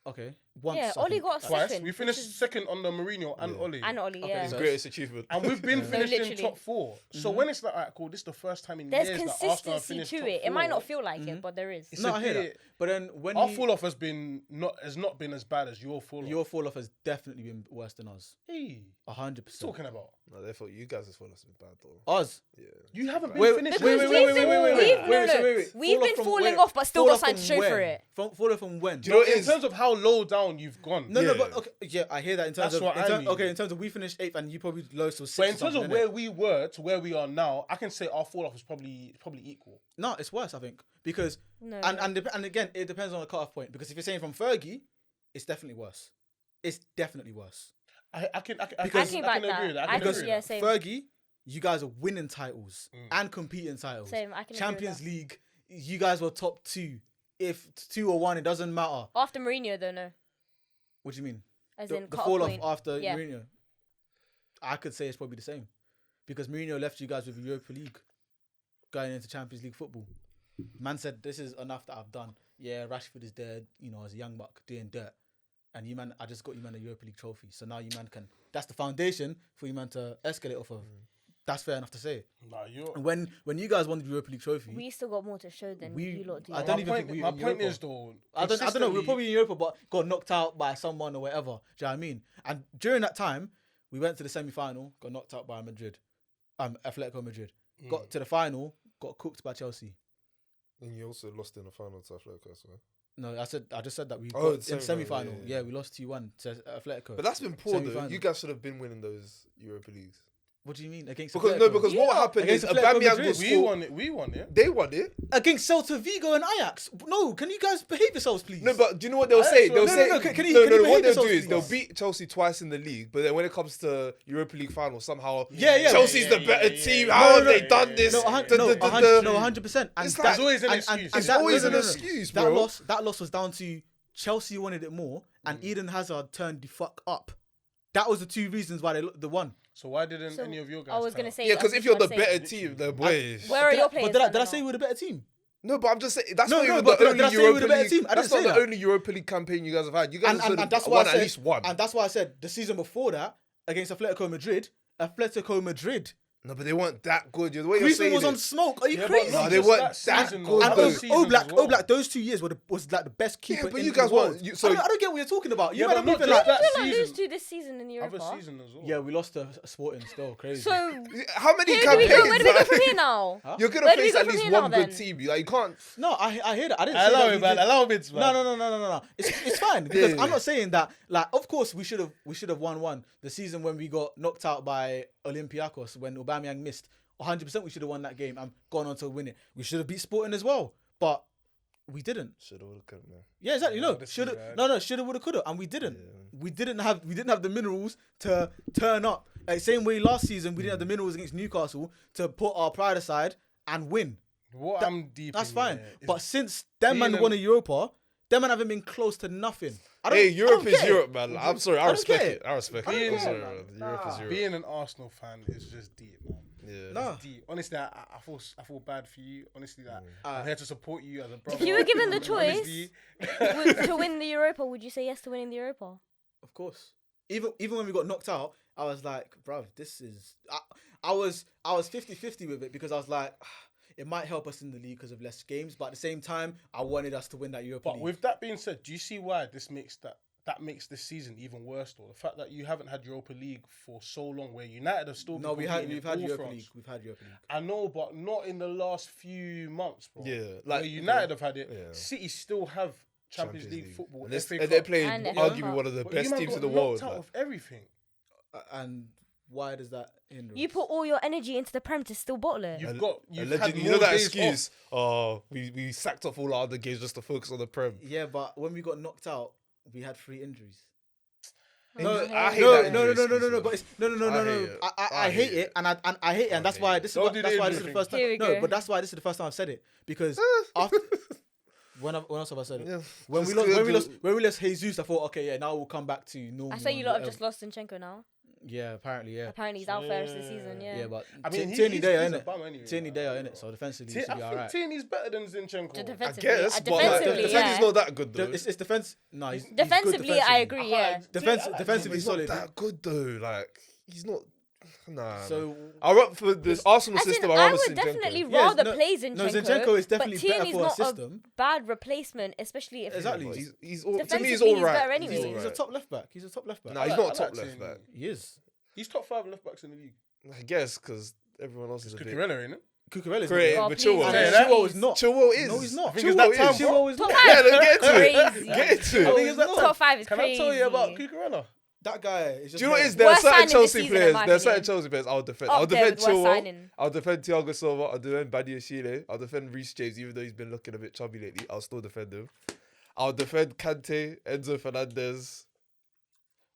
Okay. Once, Yeah, I Oli think. got Twice. second. We finished second under Mourinho and Oli. And Oli, yeah. His greatest achievement. And we've been finished in literally. top four. So when it's like, alright, cool, this is the first time in There's years that Arsenal have consistency finished to top it. It might four. not feel like it, but there is. It's No, a I hear bit- that. But then when Our fall off has not been as bad as your fall off. your fall off has definitely been worse than us. Hey, 100%. talking about. No, therefore you guys as well have been bad though. Us. Yeah. You haven't been Wait, finished. Because we've Fall been off from falling where? off, but still Fall got off something to from show for when? it. Fall off from when? Do you know what it In is? terms of how low down you've gone. No, but okay, yeah, I hear that in terms That's of what I mean. okay, in terms of we finished 8th and you probably lowest was 6th. But in terms of where we were to where we are now, I can say our fall off is probably equal. No, it's worse, I think, because No. and again, it depends on the cut-off point. Because if you're saying from Fergie, it's definitely worse. It's definitely worse. I can back agree with that. that. I can Because agree with that. same. Fergie, you guys are winning titles and competing titles. Same, I can agree with Champions that. League, you guys were top 2. If 2 or 1, it doesn't matter. After Mourinho, though, no. What do you mean? As The in cut-off fall off point. after Yeah. Mourinho. I could say it's probably the same. Because Mourinho left you guys with Europa League going into Champions League football. Man said, this is enough that I've done. Yeah, Rashford is there, you know, as a young buck doing dirt. And you man, I just got you man a Europa League trophy. So now you man can, that's the foundation for you man to escalate off of. That's fair enough to say. Nah, you're. And when you guys won the Europa League trophy, We still got more to show than you lot do. I don't even think we My were in point Europa. is though. I don't know. We're consistently- probably in Europa, but got knocked out by someone or whatever. Do you know what I mean? And during that time, we went to the semi-final, got knocked out by Madrid, Atletico Madrid. Got to the final, got cooked by Chelsea. And you also lost in the final to Atletico as well. No, I just said that we Oh, got the in semi-final. yeah. Yeah, we lost 2-1 to Atletico. But that's been poor though. Semi-final. You guys should have been winning those Europa Leagues. What do you mean against Because Atletico? because what happened is Against Atletico Aubameyang Madrid. was We won it. We won it. They won it. Against Celta Vigo and Ajax. No, can you guys behave yourselves, please? No, but do you know what they'll say? They'll no, say no, can you behave what they'll do yourselves, is they'll please? beat Chelsea twice in the league, but then when it comes to Europa League final, somehow Yeah. Chelsea's the better team. How have they done this? No, 100%. And It's that- like- There's always an and- excuse. and It's that- always no, an no, no, no. excuse, That bro. loss was down to Chelsea wanted it more, and Eden Hazard turned the fuck up. That was the two reasons why they won. So why didn't So, any of your guys? I was turn gonna up? say. Yeah, I because was if you're the about to say, better team, the boys. Where are your players? But did I standing say now? we were the better team? No, but I'm just saying that's No, not no, even but the did I only say we were Europa the better League. team? I That's didn't not say the that. only Europa League campaign you guys have had. You guys And have that's why won I at said, least one. and that's why I said the season before that against Atletico Madrid. No, but they weren't that good. The way you're Griezmann saying was on it. smoke. Are you Yeah, but crazy? No, not they just weren't that that season, good, though. And though. Other seasons as well. Oblak, those 2 years was like the best keeper but in you the guys world. weren't- you- I so- don't get what you're talking about. You Yeah, might but have not been just like, that Did you not lose season. to this season in the Europa? Other season as well. yeah, we lost to Sporting still. Crazy. So How many where do we go? Where do we go campaigns? from here now? You're gonna Where do we face go at from least here now, one good then? team. You can't. no, I hear that. I didn't say Allow that. it, we man. did- Allow it, man. No. It's fine because Yeah. I'm not saying that. Like, of course, we should have won the season when we got knocked out by Olympiacos when Aubameyang missed. 100% we should have won that game and gone on to win it. We should have beat Sporting as well, but we didn't. Should have, could have. Yeah, exactly. Yeah, No, this is should have. bad. No, should have, would have, could have, and we didn't. We didn't have the minerals to turn up. Like, same way last season, we didn't have the minerals against Newcastle to put our pride aside and win. What I'm deep. That's in, fine. yeah, is But since them man being won a- a Europa, them man haven't been close to nothing. Hey, Europe is care. Europe, man. I'm sorry, I don't respect care. it. I respect I it. don't I'm care, sorry, man. man. Europe is Europe. being an Arsenal fan is just deep, man. Yeah. Nah. It's deep. Honestly, I feel bad for you. Honestly, that Mm. I'm here to support you as a brother. If you were given the choice Honestly, to win the Europa, would you say yes to winning the Europa? Of course. Even when we got knocked out, I was like, bruv, this is. I was 50-50 with it because I was like, it might help us in the league because of less games, but at the same time, I wanted us to win that Europa But League. with that being said, do you see why this makes that makes this season even worse? Though the fact that you haven't had Europa League for so long, where United have still been No, we've competing had in all Europa fronts. League. We've had Europa League. I know, but not in the last few months, bro. Yeah, Like like- United have had it. Yeah. City still have Champions League football. And, FA and Cup. they're playing And FA arguably Cup. one of the But you best man teams got in the world. knocked out like. of everything. And why does that hinder You us? put all your energy into the Prem to still bottle it. You've had Allegedly, more you know that days excuse? Oh, we sacked off all our other games just to focus on the Prem. Yeah, but when we got knocked out, we had 3 injuries. No, Okay. I hate No, that no, injury no, no, no, excuse, no. But it's no. I hate it. I hate it, and I hate it, and that's why this is Don't what, do that's the why this is injury the first thing. Here we time. No, go. but that's why this is the first time I've said it because after when else have I said it? Yeah, When just we lost, clear when we lost Jesus, I thought, okay, yeah, now we'll come back to normal. I say you and lot have whatever. just lost Zinchenko now. Yeah, apparently, yeah. Apparently he's out for the rest of the season. Yeah. Yeah, but I mean, Tierney he's there, a innit? bum anyway, Tierney man. there, innit? So defensively, he should I be think alright. Tierney's better than Zinchenko. The I defensively, guess, but like, defensively, defense yeah. is not that good though. It's defense. No, he's good Defensively, I defensively. agree. Yeah. Defensively He's not solid. that good though. Like he's not. Nah. So I run for this Arsenal As in, system. I I would Zinchenko. definitely Yeah, rather no- play Zinchenko. no, Zinchenko is definitely but better Tierney's for a not system. bad replacement, especially if Exactly. But He's- he's all, to me defensively, he's all he's right. better anyway. He's He's all a right. top left back. He's a top left back. Nah, he's I not like a top Tierney. left back. He is. He's top 5 left backs in the league. I guess because everyone else is a bit. Cucurella, ain't it? Cucurella is Great, Oh, but please, Chilwell. man. And Yeah, Chilwell is not. Chilwell is. No, he's not. I think Chilwell it's that is. time. Chilwell is Top not. five. Yeah, let's get to it. Crazy. Get to I think it. it's that time. Top 5 is Can crazy. I tell you about Cucurella? That guy is just. Do you know what it is? not- There are Worst certain signing this Chelsea season, in players. my There are certain opinion. Chelsea players I'll defend. Up I'll there defend with worst Chilwell. signing. I'll defend Thiago Silva. I'll defend Badiashile. I'll defend Reece James, even though he's been looking a bit chubby lately. I'll still defend him. I'll defend Kante, Enzo Fernandez.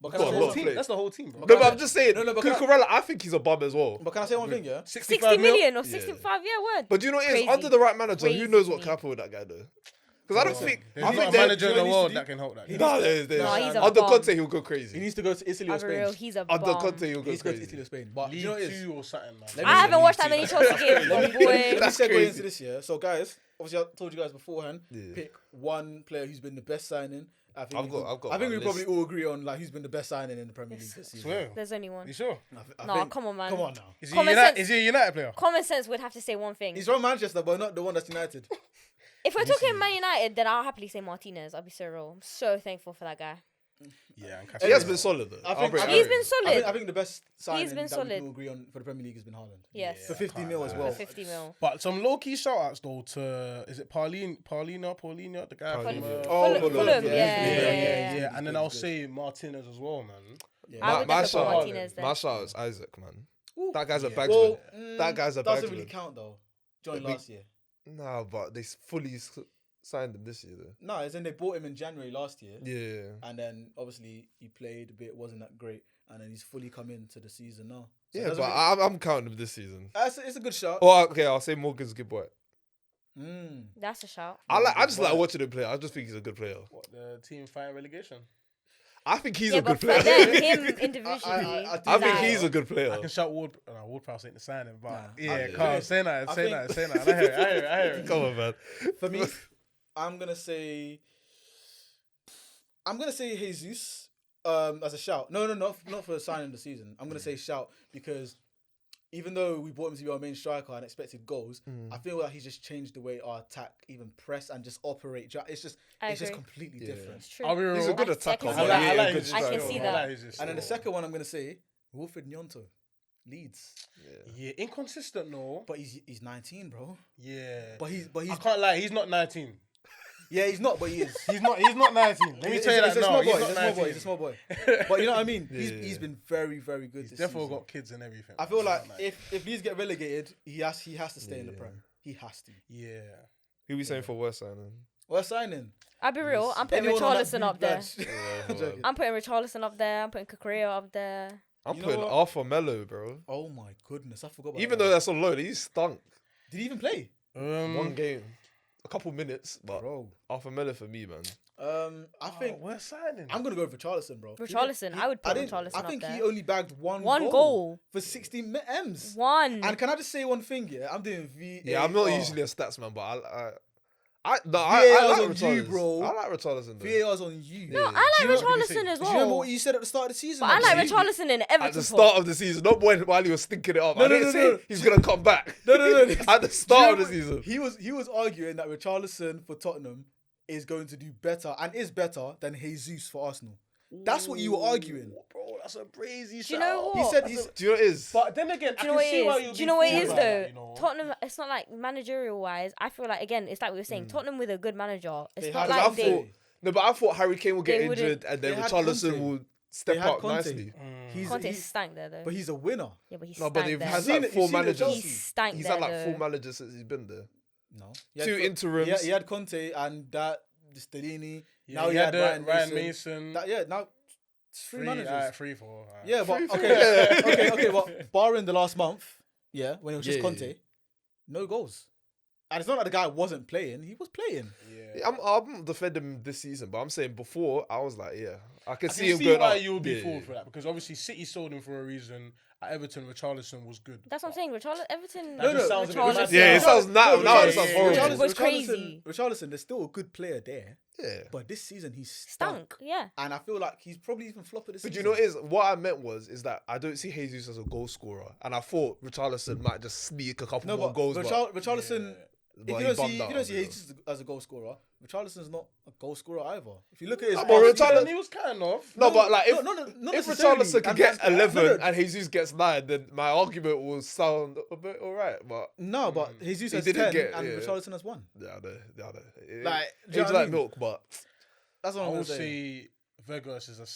But Got can I a say lot one of thing? players. That's the whole team, bro. No, but I'm just saying. No, but can I- Cucurella, I think he's a bum as well. But can I say one thing? Yeah. 60 million or Yeah. 65, yeah, word. But do you know what it is? Crazy. Under the right manager, who Crazy knows to what me. can happen with that guy though? Because I don't think. There's I not think a they're- manager in you know the what world he that can help that. No, there's. No, he's a Under bum. Conte, he'll go crazy. He needs to go to Italy or I'll be Spain. real, he's a Under bum. Conte, he'll He go needs to go to crazy. Italy or Spain. But League you know what it is? 2 or something, man. Let I me- haven't watched that many Chelsea games, Let but me boy. That's segue crazy. into this year. So, guys, obviously, I told you guys beforehand, Yeah. pick one player who's been the best signing. I think I've got I think my we probably list. all agree on like who's been the best signing in the Premier League this season. Swear. There's only one. You sure? I No, think- come on, man. Come on now. Is he, Common United, sense. is he a United player? Common sense would have to say one thing. He's from Manchester, but not the one that's United. If we're talking Man United, then I'll happily say Martinez. I'll be so real. I'm so thankful for that guy. Yeah, and He has been solid though. I think- He's been solid. I think the best signing been that we solid. can all agree on for the Premier League has been Haaland. Yes. For 50 mil as For well. 50 mil. But some low key shout outs though to is it Paulina, the guy from Oh, Fulham, yeah. yeah. And then I'll say Martinez as well, man. Yeah. I would My definitely put shout Martinez there. my shout is Isaac, man. Ooh. That guy's a Yeah. bagsman. Well, That guy's a doesn't bagsman. really count though. Joined The big- last year. Nah, but they fully signed him this year though. No, as in they bought him in January last year. Yeah. And then obviously he played a bit, wasn't that great, and then he's fully come into the season now. So it Yeah, doesn't but really- I'm counting him this season. it's a good shot. Oh, okay, I'll say Morgan's a good boy. That's a shout. I just like watching him play. I just think he's a good player. What, the team fighting relegation? I think he's Yeah, a but good for player. them, him individually, I I think like- he's a good player. I can shout Ward Prowse ain't the signing, but Nah. yeah, I- come on, say that. I hear it. Come on, man. For me, I'm gonna say Jesus as a shout. No, not for signing the season. I'm gonna say shout because even though we brought him to be our main striker and expected goals, I feel like he's just changed the way our attack even press and just operate. It's just agree. completely different. It's true. I'll be real. He's a good I attacker. can but see that. he ain't I a like good his I can striker. see style. that. I like his And then the style. second one I'm gonna say Wilfred Nyonto, Leeds. Yeah, inconsistent, no. But he's 19, bro. Yeah. But he's I can't lie, he's not 19. yeah, he's not, but he is. He's not 19. Let me tell you that He's a now. small boy. He's He's not a small boy. 19. He's a small boy. But you know what I mean? Yeah. He's been very, very good He's this definitely season. got kids and everything. I feel He's like not 19. if Leeds get relegated, he has to stay in the Yeah. Prem. He has to. Yeah. Who we saying for worst signing? We're signing. I'll be real. I'm putting Anyone on that Richarlison blue up there. badge. Yeah, I'm joking. I'm putting Richarlison up there. I'm putting Cucurella up there. I'm You know putting what? Arthur Mello, bro. Oh my goodness, I forgot about Even that. though that's on loan, he stunk. Did he even play? One game, a couple minutes, but Bro. Arthur Mello for me, man. I think we're signing. I'm gonna go for Richarlison, bro. Richarlison, I would put didn't- Richarlison I up think there. he only bagged one One goal. for 60 M's. One. And can I just say one thing? Yeah, I'm doing VAR. Yeah, I'm not usually a stats man, but I VAR's like on you, Richarlison. bro. I like Richarlison though. VAR's on you. No, I Do like you know- Richarlison as Do you remember well. what you said at the start of the season? But I like man? Richarlison in Everton. At the start of the season, not while he was stinking it up. No, I no, didn't no, say no. he's gonna come back. No. At the start of the season. He was arguing that Richarlison for Tottenham is going to do better and is better than Jesus for Arsenal. That's what you were arguing. Bro, that's a crazy Do you know He what? said he's. Do you know what it is? But then again, Do you know what it is? Do you know what it is though? That, you know? Tottenham. It's not like managerial wise. I feel like again, it's like we were saying. Tottenham with a good manager. It's They not had- like I they. thought, no, but I thought Harry Kane would get They wouldn't- injured and then They had Richarlison Conte. will They step had up Conte. nicely. Conte stank there though. But he's a winner. Yeah, but he No, stank but they've there. had You've seen like it- four you've seen it, managers. Chelsea. He stank He's there had like though. four managers since he's been there. No. Two interims. He had Conte and that Stellini. Yeah, now he he had had Ryan Mason. Mason. Now it's three managers. 3-4. alright. Yeah, but Three, okay. Well, barring the last month, yeah, when it was just Yeah, Conte, yeah. no goals. And it's not like the guy wasn't playing; he was playing. Yeah, I'm defending him this season, but I'm saying before I was like, yeah, I can I see can him see going why up. you would be Yeah, fooled yeah. for that because obviously City sold him for a reason. At Everton, Richarlison was good. That's what I'm saying. Everton. That just sounds a bit Richarlison- mad. Yeah, it sounds now. Now it sounds yeah, horrible. yeah. It was crazy. Richarlison, there's still a good player there, Yeah. but this season he's Stunk. Yeah. and I feel like he's probably even flopping this But season. you know what it is? What I meant is that I don't see Jesus as a goal scorer, and I thought Richarlison might just sneak a couple No, more but goals. Richarlison. But If he you don't bummed see, out you don't see a bit. Jesus as a goal scorer. Richarlison's not a goal scorer either. If you look at his, But past Richarlison- season- He was kind of. No, but like if not if necessarily. Richarlison could And get that's- 11 no. and Jesus gets 9, then my argument will sound a bit alright. But No, but Jesus He has didn't 10 get- and yeah. Richarlison has 1. yeah, I know. Like, do you Age know what I like mean? milk, but That's what I I'm would gonna say. say Vegas is a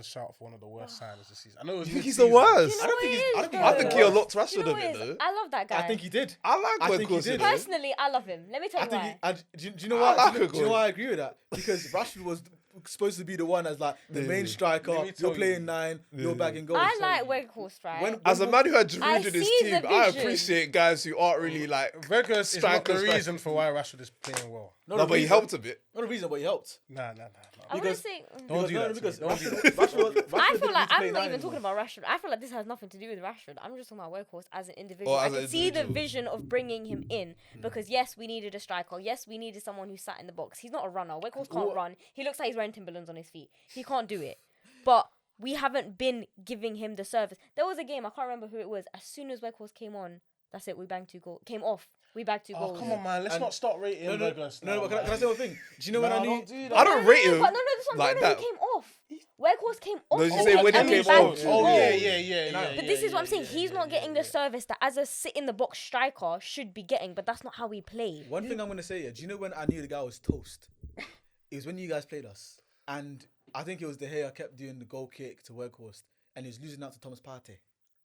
shout for one of the worst signings this season. I know it was you think he's mid-season. the worst. I don't think he's. I don't think I he's think the he worst. unlocked Do you Rashford know a what bit it is? though. I love that guy. I think he did. I like I when think he Course did. Personally, I love him. Let me tell I you think why. he. Do you know I why? like Do you a know why I agree with that? Because Rashford was supposed to be the one as like the main striker. Let me tell You're playing you. 9. You're bagging goals. I like Weghorst, right? When- As a man who had Giroud in his see the team, I vision. appreciate guys who aren't really like. Weghorst is not the Strikers, reason for why Rashford is playing well. No, but he helped a bit. Not the reason, but he helped. Nah. I want to say. Don't do that. Because Don't do that. I feel like I'm not even talking talking about Rashford. I feel like this has nothing to do with Rashford. I'm just talking about Weghorst as an individual. Or I as can an see the individual. vision of bringing him in because yes, we needed a striker. Yes, we needed someone who sat in the box. He's not a runner. Weghorst can't run. He looks like he's wearing Timberlands on his feet. He can't do it. But we haven't been giving him the service. There was a game, I can't remember who it was. As soon as Weghorst came on, that's it. We banged 2 goals. Came off. We bagged 2 goals. Oh, come on, man. Let's And- not start rating Weghorst. No, but can I say one thing? Do you know when I knew? Don't do that. I don't rate him But no, this one's like like that. He came off. Weghorst came off. No, you the say pitch when he and we came bagged off. 2 Oh, goals. yeah. But this is what I'm saying. He's not getting the service that as a sit-in-the-box striker should be getting, but that's not how we play. One thing I'm gonna say, do you know when I knew the guy was toast? It was when you guys played us, and I think it was the Gea kept doing the goal kick to Weghorst, and he was losing out to Thomas Partey.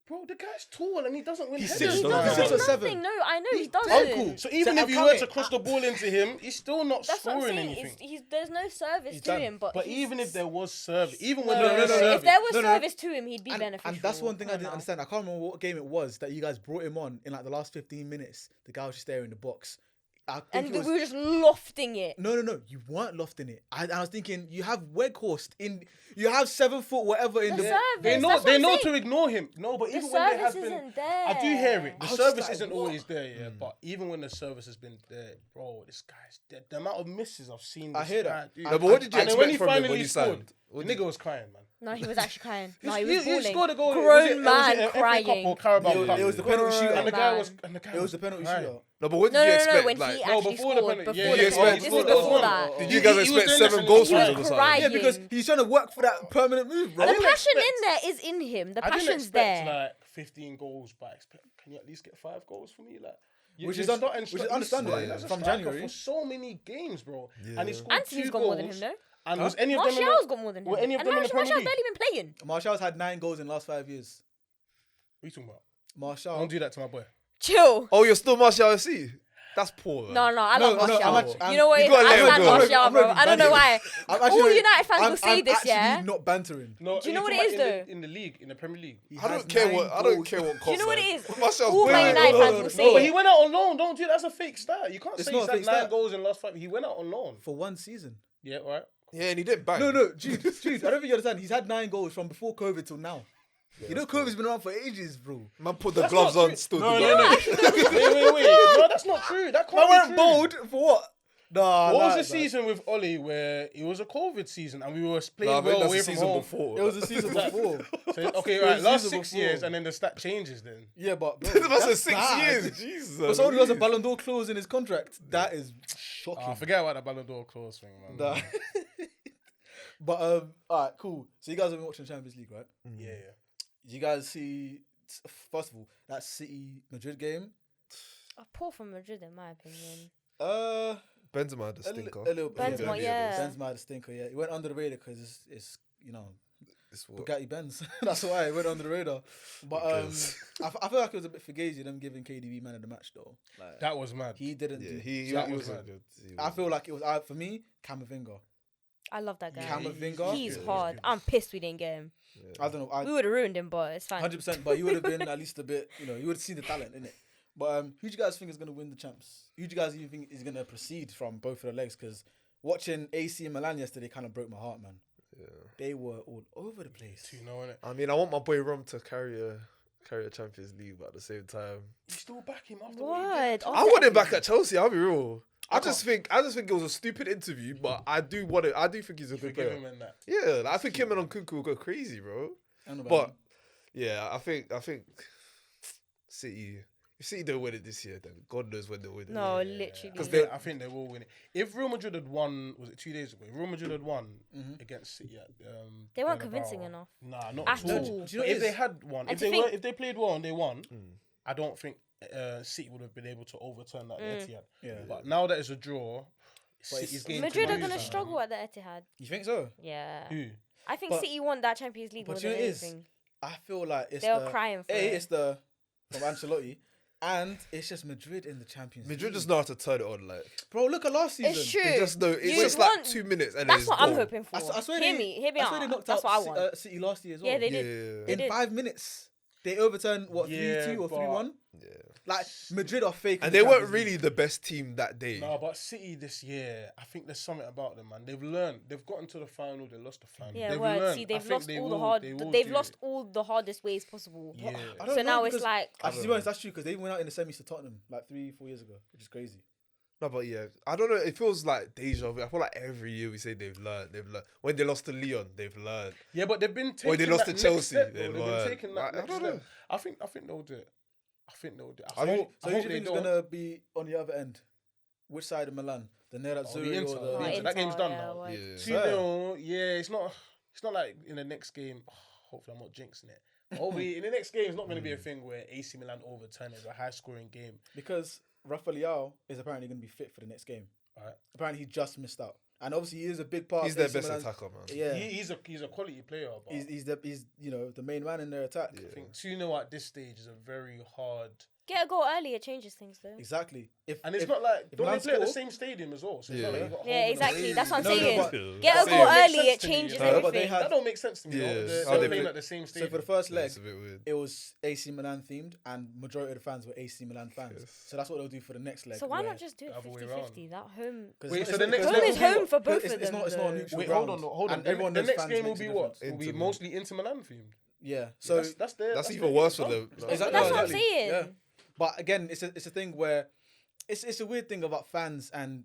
Bro, the guy's tall and he doesn't win He's headers. six, He though. doesn't He's do 6'7". nothing. No, I know he doesn't. Uncle. So even So if you I'm were to coming. cross the ball into him, he's still not That's what I'm scoring saying. anything. There's no service He's to done. him. But But he's- even if there was service, even when No, there no, was no. service, If there was No, no. service to him, he'd be And beneficial. that's one thing I Come didn't on now. understand. I can't remember what game it was that you guys brought him on in like the last 15 minutes. The guy was just there in the box. I think And it we was, were just lofting it. No, you weren't lofting it. I was thinking you have Weghorst in, you have 7 foot whatever in The the. service. they know that's what I'm know saying. to ignore him. No, but The even when there has service been, isn't there. I do hear it. The I was service just like, isn't what? always there, yeah. But even when the service has been there, bro, this guy's dead. The amount of misses I've seen. I This hear guy that. do. No, but what did you And then when expect he from him when finally he scored, signed? the nigga was crying, man. No, he was actually crying. No, he He was bawling. scored a goal. Grown Was man it FA Cup or crying. Carabao Cup? It was the penalty shootout. And the guy was. It was the penalty crying. shootout. No, but what did No, you no, expect? when like, he No, actually before the scored. penalty. Before Yeah, the you goal. expect- This before is there was before one. that. Did He- you guys he was expect doing 7 this goals and from he him or was something? crying. Yeah, because he's trying to work for that permanent move, bro. The passion in there is in him. The I didn't passion's expect there. like 15 goals, but I expect, can you at least get 5 goals for me? Like, Which you're is starting- which is understandable starting as a from striker January. for so many games, bro. Yeah. And he scored Anthony's 2 got goals. more than him, though. And was any of them in Martial's the, got more than him. were any of And them in the Premier Martial's League? barely been playing. Martial's had 9 goals in the last 5 years. What are you talking about? Martial. Don't do that to my boy. Chill. Oh, you're still Martial FC? That's poor. No, I No, love no, Martial. I'm you know what? you it is? gotta I let him stand go. Martial, I'm bro. not I don't know why. I'm All actually- United fans will say I'm this, actually yeah. not bantering. No, Do you know you're what talking it is, about though? in the league, in the Premier League. He I has don't care 9 what. I don't goals. care what. Do you know what it is? Martial's All Man brilliant. United fans no, will no, say But he it. went out on loan. Don't do that. That's a fake stat. You can't It's say not he's a had fake 9 stat. goals in the last 5. He went out on loan. For 1 season. Yeah, all right. Yeah, and he didn't bang. No, Jude, I don't think you understand. He's had 9 goals from before COVID till now. You know COVID's been around for ages, bro. Man, put the That's gloves not on. true. Stood No, the no, ground. Wait. No, that's not true. That can't I be weren't true. bold for what? Nah, What was nah, the season with Ollie where it was a COVID season and we were No, I playing think well that's away the from season home? before. It was the season before. So, okay, It right. was Last season 6 before. years and then the stat changes then. Yeah, but bro, That's that's 6 bad. years. Jesus. For someone who has a Ballon d'Or clause in his contract, that is shocking. Forget about that Ballon d'Or clause thing, man. Nah. But alright, cool. So you guys have been watching Champions League, right? Yeah. Did you guys see? First of all, that City Madrid game. Poor from Madrid, in my opinion. Benzema had a A stinker. little bit. Benzema, yeah. Benzema had a stinker. Yeah, he went under the radar because it's you know It's what? Bugatti Benz. That's why it went under the radar. But Because- I feel like it was a bit fugazi them giving KDB man of the match though. Like, That was mad. he didn't. Yeah, do he that was mad. good. I feel like it was for me Camavinga. I love that guy. Camavinga. He's good, hard. he's good. I'm pissed we didn't get him. I don't know. We would have ruined him, but it's fine. 100%. But you would have been at least a bit. You know, you would have seen the talent in it. But who do you guys think is going to win the champs? Who do you guys even think is going to proceed from both of the legs? Because watching AC Milan yesterday kind of broke my heart, man. Yeah. They were all over the place. You know, innit? I mean, I want my boy Rom to carry a Champions League, but at the same time, You still back him after what he did? What? I want him back at Chelsea. I'll be real. I just think it was a stupid interview, but I do think he's a good Forgive player. him and that. Yeah, like, I think him and Nkunku will go crazy, bro. I don't know about But him. yeah, I think City. If City don't win it this year, then God knows when they'll win it. No, Yeah, literally. I think they will win it. If Real Madrid had won, was it 2 days ago? If Real Madrid had won against City at They weren't Bernabeu, convincing enough. Nah, not At at all. all. Do you know But what if it they is? had won, And if they played well and they won, I don't think City would have been able to overturn that at Etihad. Yeah. But now that it's a draw, City's it's- game Madrid are lose, going to man. struggle at the Etihad. You think so? Yeah. Who? I think But- City won that Champions League more But you than know what it is? anything. I feel like it's They were crying for it. It's the from Ancelotti, And it's just Madrid in the Champions Madrid League. just know how to turn it on. Like Bro, look at last season. It's true. they just know. It's You just want- like 2 minutes, and That's it's what I'm gone. hoping for. I swear Hear they, me I swear they out. knocked That's out what I want. City last year as well. Yeah, they did. Yeah. They In did. 5 minutes, they overturned what 3-2 or but- 3-1. Yeah. Like Madrid are fake. in And the they weren't Champions League. really the best team that day. No, but City this year, I think there's something about them, man. They've learned. They've gotten to the final. They lost the final. Yeah, they've word. learned. See, I they've think lost they all will- the hard. they will They've do lost it. all the hardest ways possible. Yeah. I don't So know now because it's like actually, to be honest, that's true because they went out in the semis to Tottenham like 3-4 years ago, which is crazy. No, but yeah, I don't know. It feels like deja vu. I feel like every year we say they've learned. When they lost to Leon, they've learned. Yeah, but they've been taking. Or they lost that to next Chelsea, step, they though. They've learned. been taking that I next don't step. know. I think they'll do it. I think they'll do it. I I mean- hope, So I who do hope you they think is don't. gonna be on the other end? Which side of Milan? The Nerazzurri Inter. or the? Oh, Oh, Inter. That game's done yeah, now. word. Yeah. 2-0. Yeah, it's not like in the next game. Hopefully, I'm not jinxing it. But hopefully, in the next game, it's not going to be a thing where AC Milan overturn it. It's a high-scoring game. Because Rafael is apparently going to be fit for the next game. Right. Apparently, he just missed out, and obviously he is a big part. He's of their AC best Milan's- attacker, man. Yeah, He's a quality player. But he's the main man in their attack. Yeah. I think 2-0 at this stage is a very hard. Get a goal early, it changes things though. Exactly. And it's not like if don't they Milan play at the score- same stadium as well. So it's Yeah. not like you got Yeah, home and exactly. away. That's what I'm No, no, saying. but- Get a That goal don't make early, sense it to me, changes you know. But they everything. had- That don't make sense to me. Yeah. They're, How they're they playing play- at the same So stadium. for the first leg, It's a bit weird. it was AC Milan themed, and majority of the fans were AC Milan fans. Yes. So that's what they'll do for the next leg. So why where- not just do it The other way 50-50? That home. 'cause Wait, it's so not- the next because Home leg is will be home what? for both it's of them. not a though. neutral Wait, ground. hold on. And everyone The knows next fans game will makes a be what? difference. Will be Inter. mostly Inter Milan themed. Yeah. So So That's even worse for them. Exactly. But that's what I'm exactly. saying. Yeah. But again, it's a thing where it's a weird thing about fans and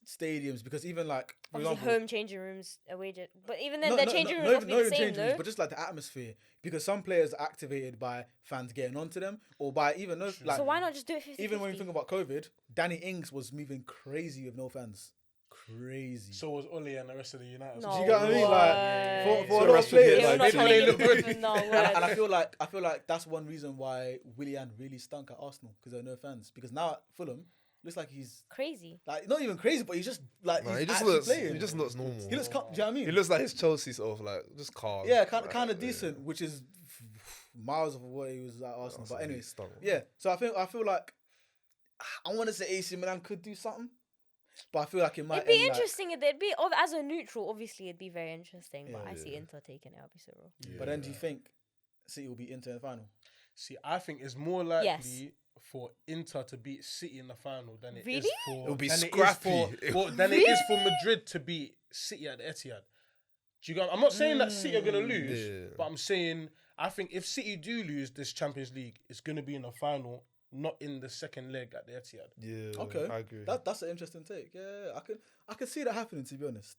stadiums because even like for Obviously, example, home changing rooms, away. But even then, their changing rooms must be the even same, changing rooms, though. but just like the atmosphere because some players are activated by fans getting onto them or by even though like So why not just do it 50-50? even when you think about COVID, Danny Ings was moving crazy with no fans. Crazy. So was Ole and the rest of the United. No Do you get what I mean? Like way. for So a lot of Rashford players, get, Yeah, we're like, not maybe trying they to look get good. good. No, and word. I feel like that's one reason why Willian really stunk at Arsenal because there are no fans. Because now at Fulham, looks like he's Crazy. like not even crazy, but he's just like Nah, he's he just actually looks. playing. He just looks normal. He looks, do you know what I mean? He looks like his Chelsea sort of like just calm. Yeah, kind Like, of decent, which is miles of what he was at Arsenal. But anyways, stunk. yeah. So I feel like I want to say AC Milan could do something, but I feel like it might. It'd be end, like- interesting. It'd be as a neutral. Obviously, it'd be very interesting. But Yeah. I see Inter taking it. I'll be so wrong. But then, do you think City will be Inter in the final? See, I think it's more likely Yes. for Inter to beat City in the final than it is Really? for. It'll be than scrappy. Than it is for Madrid to beat City at the Etihad. Do you get? I'm not saying that City are gonna lose, Yeah. but I'm saying I think if City do lose this Champions League, it's gonna be in the final, not in the second leg at the Etihad. Yeah. Okay, I agree. That's an interesting take. Yeah, I can see that happening. To be honest,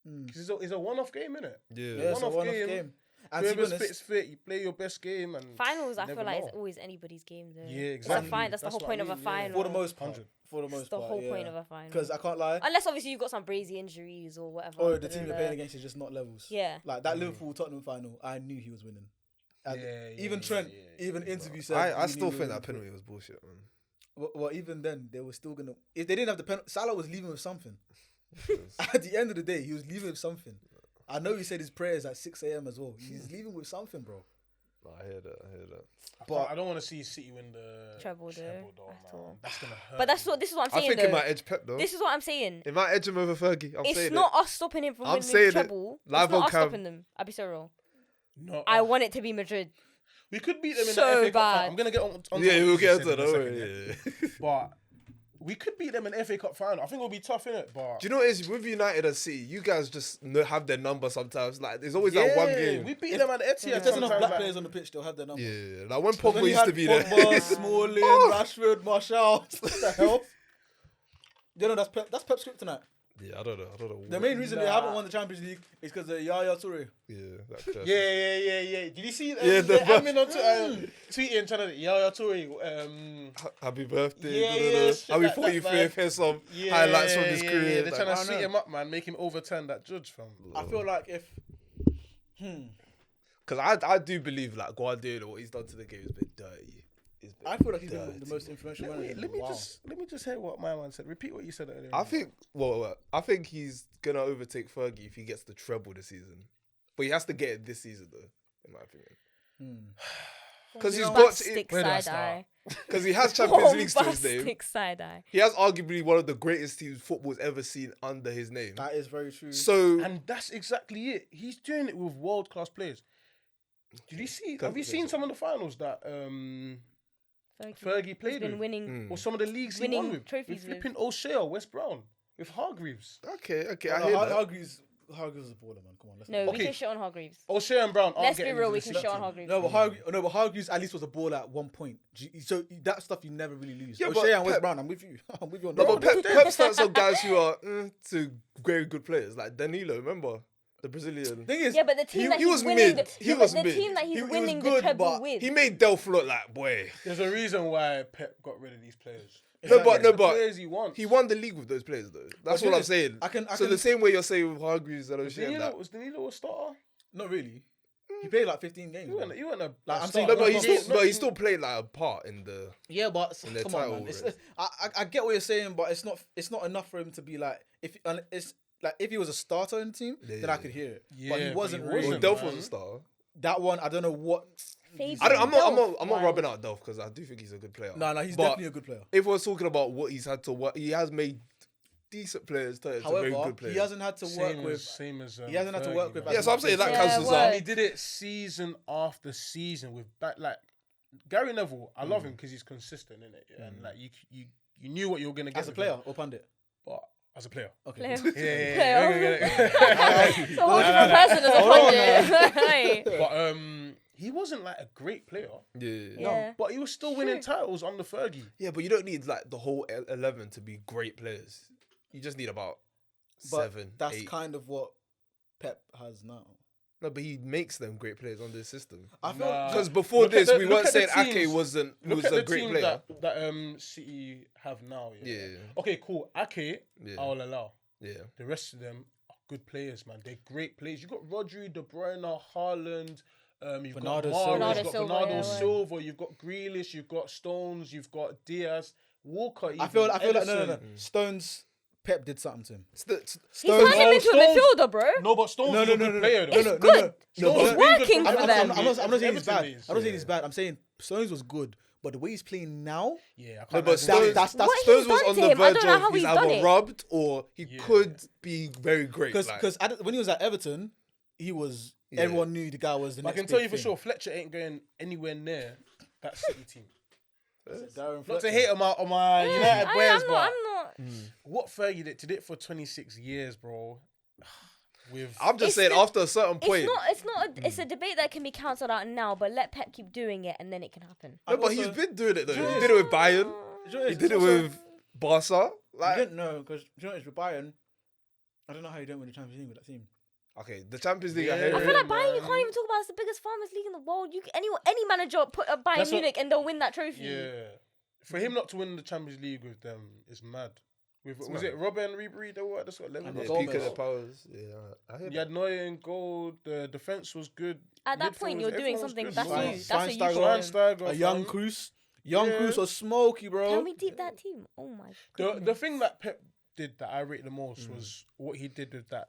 Because it's a one-off game, innit? yeah. yeah, it's a One-off one-off game. game. And to be Whoever's honest, fit's fit, you play your best game, and Finals, I you feel never like know. it's always anybody's game, though. Yeah, It's exactly. a fine. That's the whole what point I of a mean, yeah. final. for the most part, 100. for the most It's the part, whole yeah. point of a final. Because I can't lie. Unless obviously you got some brazy injuries or whatever. Or the but team then, you're playing against is just not levels. Yeah. Like that Liverpool Tottenham final, I knew he was winning. And Yeah, even yeah, Trent, yeah, even yeah. interview said. I he still knew think he that was penalty was bullshit, man. Well, even then, they were still gonna. If they didn't have the penalty, Salah was leaving with something. At the end of the day, he was leaving with something. I know he said his prayers at 6 a.m. as well. He's leaving with something, bro. I hear that. But- I don't want to see City win the Treble, though, at man. all. That's gonna hurt. But this is what I'm I saying, think though. it might edge Pep though. This is what I'm saying. It might edge him over Fergie. I'm It's saying not it. us stopping him from I'm winning saying the it. treble. Live It's not on us cam. stopping them. I'll be so real. No, I want it to be Madrid. we could beat them in So the FA Cup. bad. Final. I'm gonna get on. Yeah, what we'll you get said into in that. a Don't second, worry. yeah. Yeah. But we could beat them in FA Cup final. I think it'll be tough, innit? But Do you know what it is with United and City? You guys just have their number sometimes. Like there's always that one game. we beat them at the Etihad. if there's enough sometimes, black like- players on the pitch, they'll have their number. Yeah, like when When Pogba you used had to be there. Pogba, Smalling, Rashford, Martial. What the hell? You know that's Pep's script tonight. Yeah, I don't know. The main reason they haven't won the Champions League is because of Yaya Toure. Yeah, that person. Yeah. Did you see? Yeah, the admin on tweeting trying to Yaya Toure. Happy birthday. Yeah, da, da, yeah, da. shit Happy like that, 45th. man. Here's some highlights from his Yeah, career. they're Like, trying I to don't sweet know. him up, man. Make him overturn that judge, fam. I feel like if Because I do believe like Guardiola, what he's done to the game has been dirty. I feel like he's been the Dirty. most influential manager. in a Let me while. just hear what my man said. Repeat what you said earlier. I think he's gonna overtake Fergie if he gets the treble this season. But he has to get it this season though, in my opinion. Because he's got Bombastic where do I side eye. because he has Champions League to his name. Bombastic side eye. He has arguably one of the greatest teams football's ever seen under his name. That is very true. So And that's exactly it. He's doing it with world class players. Did you see? Have you seen some of the finals that Fergie He's played been with? winning. Or some of the leagues he Winning won with? trophies With with. flipping O'Shea, West Brown, with Hargreaves. okay, I No, hear that. Hargreaves is a baller, man. Come on, let's No, not. we Okay. can shit on Hargreaves. O'Shea and Brown aren't Let's be getting real, into we the can select shit on team. Hargreaves. No, but Hargreaves at least was a baller at one point. So that stuff you never really lose. Yeah, Yeah, but O'Shea and West Pep- Brown, I'm with you. I'm with you on No, that. but Pep starts on guys who are to very good players, like Danilo, remember? The Brazilian. Thing is, Yeah, but the team that he he's was winning, mid. the, He yeah, but was the mid. team that he's He was winning the good, treble but with. He made Delph look like, boy. There's a reason why Pep got rid of these players. No, but The players he wants. he won the league with those players, though. That's But what I'm this- saying. I So can- the same way you're saying with Hargreaves and O'Shea and that. Was Danilo a starter? not really. He played like 15 games. He man. wasn't a Like, I'm starter. saying- No, but No, he still played like a part in the. Yeah, but In their come on, title man. race. I get what you're saying, but it's not enough for him to be like if he was a starter in the team, then I could hear it. Yeah, but he but wasn't he really. Well, wasn't, Delph man. was a star. That one, I don't know what. Fabian I'm Delph, not wild. rubbing out Delph because I do think he's a good player. No, he's But definitely a good player. if we're talking about what he's had to work, he has made decent players turn into very However, good players. he hasn't had to work with. Same as He hasn't had to Fergie, work with. man. Yeah, so I'm saying that Yeah, counts as word. well. He did it season after season with like Gary Neville. I love him because he's consistent in it, and like you knew what you were gonna get As a with player him. or pundit. But as a player. Okay. Player. Yeah. So a whole different person as a pundit. Right. But he wasn't like a great player, Yeah. but he was still winning titles under Fergie. Yeah, but you don't need like the whole 11 to be great players. You just need about But 7, that's 8. kind of what Pep has now. No, but he makes them great players on this system. I feel Nah. Because before Look at this, the- we look weren't at the saying Ake teams. was Look a at the great team player. that City have now. Yeah. Yeah. Okay, cool. Ake, Yeah. I'll allow. Yeah. The rest of them are good players, man. They're great players. You got Rodri, De Bruyne, Haaland. You've Bernardo got Silva. Mahrez, Bernardo you've got Silva, Bernardo yeah, right. Silva, you've got Grealish, you've got Stones, you've got Diaz, Walker. I feel like no. Ederson. Stones. Pep did something to him. He's Stones. turned him into a Stones- midfielder, bro. No, but Stones No, is no, a no, good no, player. no, though. no, no, It's no, good. no, It's no, Stones but- working I'm for not- them. I'm not saying he's Everton bad. days. I'm not saying he's bad. I'm saying Stones was good, but the way he's playing now, Yeah, I No, can't but lie to Stones, you. that's What Stones he's was done on to the him, I verge don't know of how he's he's done either it. robbed or he Yeah. could be very great. because when he was at Everton, he was everyone knew the guy was the But I next. can tell big you for thing. sure, Fletcher ain't going anywhere near that City team. Darren Not Fletcher. to hate on my United players, I'm but not. what Fergie did it for 26 years, bro. With I'm just It's saying, the- after a certain point. It's a debate that can be cancelled out now, but let Pep keep doing it and then it can happen. No, but also- he's been doing it though. Yeah. He did it with Bayern. Do you know what He is? did it Also- with Barca. I Like, didn't know because you know what is with Bayern. I don't know how you don't win the Champions League with that team. okay, the Champions League. Yeah. I hear I it. feel like Bayern, you man. can't even talk about it's the biggest farmers league in the world. Any manager put a Bayern That's what- Munich and they'll win that trophy. yeah, for him not to win the Champions League with them is mad. Was mad. it Robben and Ribery? They were at the sort of level. And Yeah, Gomez. peak of the powers. Yeah, I hear You that. had Neuer in goal. The defense was good. At that Midfield point, was- you're doing everyone was something. good. That's Schwein- you. That's a you Schweinsteiger. problem. Schweinsteiger, A young fam. Cruz. Yeah. Cruz was smoky, bro. Can we deep that team? Oh my The god. thing that Pep did that I rate the most was what he did with that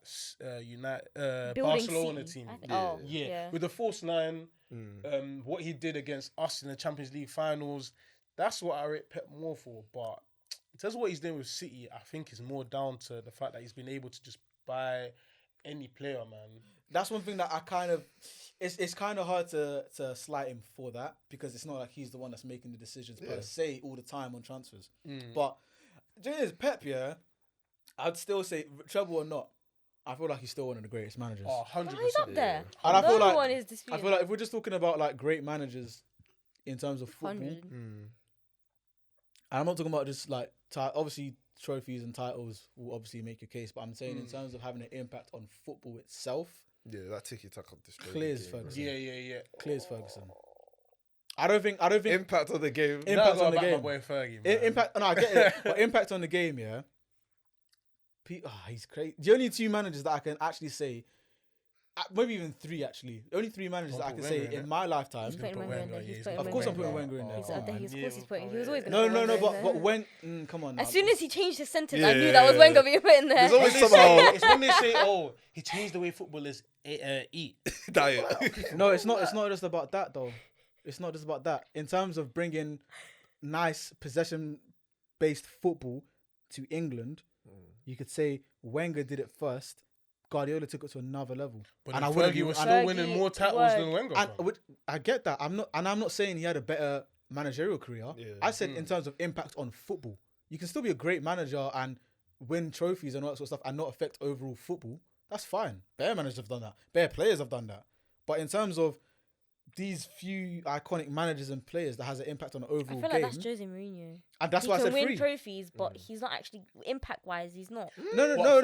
United Building Barcelona City. team. Oh, Yeah. yeah. With the false nine, what he did against us in the Champions League finals, that's what I rate Pep more for. But in terms of what he's doing with City, I think it's more down to the fact that he's been able to just buy any player, man. That's one thing that I kind of. It's kind of hard to slight him for that because it's not like he's the one that's making the decisions per se all the time on transfers. But doing his Pep, yeah, I'd still say treble or not. I feel like he's still one of the greatest managers. Oh, 100%. Oh, he's up there. And I feel No like one is disputing. I feel like if we're just talking about like great managers in terms of football, 100. and I'm not talking about just like obviously trophies and titles will obviously make your case, but I'm saying in terms of having an impact on football itself, Yeah, that tiki taka destroyed. Clears the game, Ferguson. Yeah. clears Ferguson. I don't think Impact on the game. Impact on the My game. boy Fergie, man. Impact. No, I get it. But impact on the game, yeah. He's crazy. The only two managers that I can actually say, maybe even three actually. The only three managers that I put can say Wenger in in it. my lifetime. He's putting put Wenger in Wenger, there. yeah, He's he's putting Of course, I'm putting Wenger in there. He's, Come of on. course Yeah, he's putting. He was always No, gonna put Wenger in but there. when come on. As now. soon as he changed his sentence, Yeah, I knew that was yeah, Wenger yeah. being put in there. There's always When they somehow. say- it's when they say, "Oh, he changed the way footballers eat." Diet. no, it's not. It's not just about that though. It's not just about that. In terms of bringing nice possession-based football to England, you could say Wenger did it first. Guardiola took it to another level. But Fergie was still winning more titles than Wenger. I get that. I'm not saying he had a better managerial career. Yeah. I said in terms of impact on football. You can still be a great manager and win trophies and all that sort of stuff and not affect overall football. That's fine. Better managers have done that. Better players have done that. But in terms of these few iconic managers and players that has an impact on the overall game. I feel like that's Jose Mourinho. And that's why I said he can win trophies, but he's not actually impact-wise. He's not. No.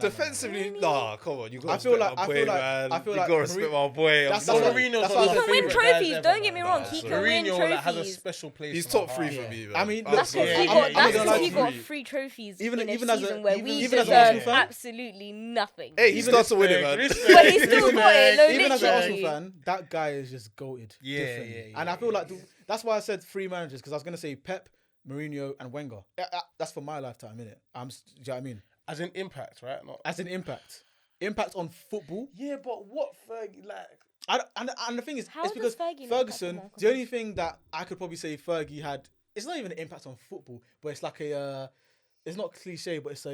Defensively, nah, come on. You got to respect my boy. That's Mourinho's he can win trophies. Don't get me wrong. He can win trophies. Has a special place. He's top 3 for me. I mean, that's because he got 3 trophies in a season where we deserve absolutely nothing. Hey, he starts to win it, man. But he still got it. Even as an Arsenal fan, that guy is just goated. Yeah. And I feel like that's why I said 3 managers, because I was gonna say Pep, Mourinho, and Wenger. That's for my lifetime, innit? Do you know what I mean? As an impact, right? Not as an impact on football. Yeah, but what Fergie like? And the thing is, it's because Ferguson. The only thing that I could probably say Fergie had, it's not even an impact on football, but it's like it's not cliche, but it's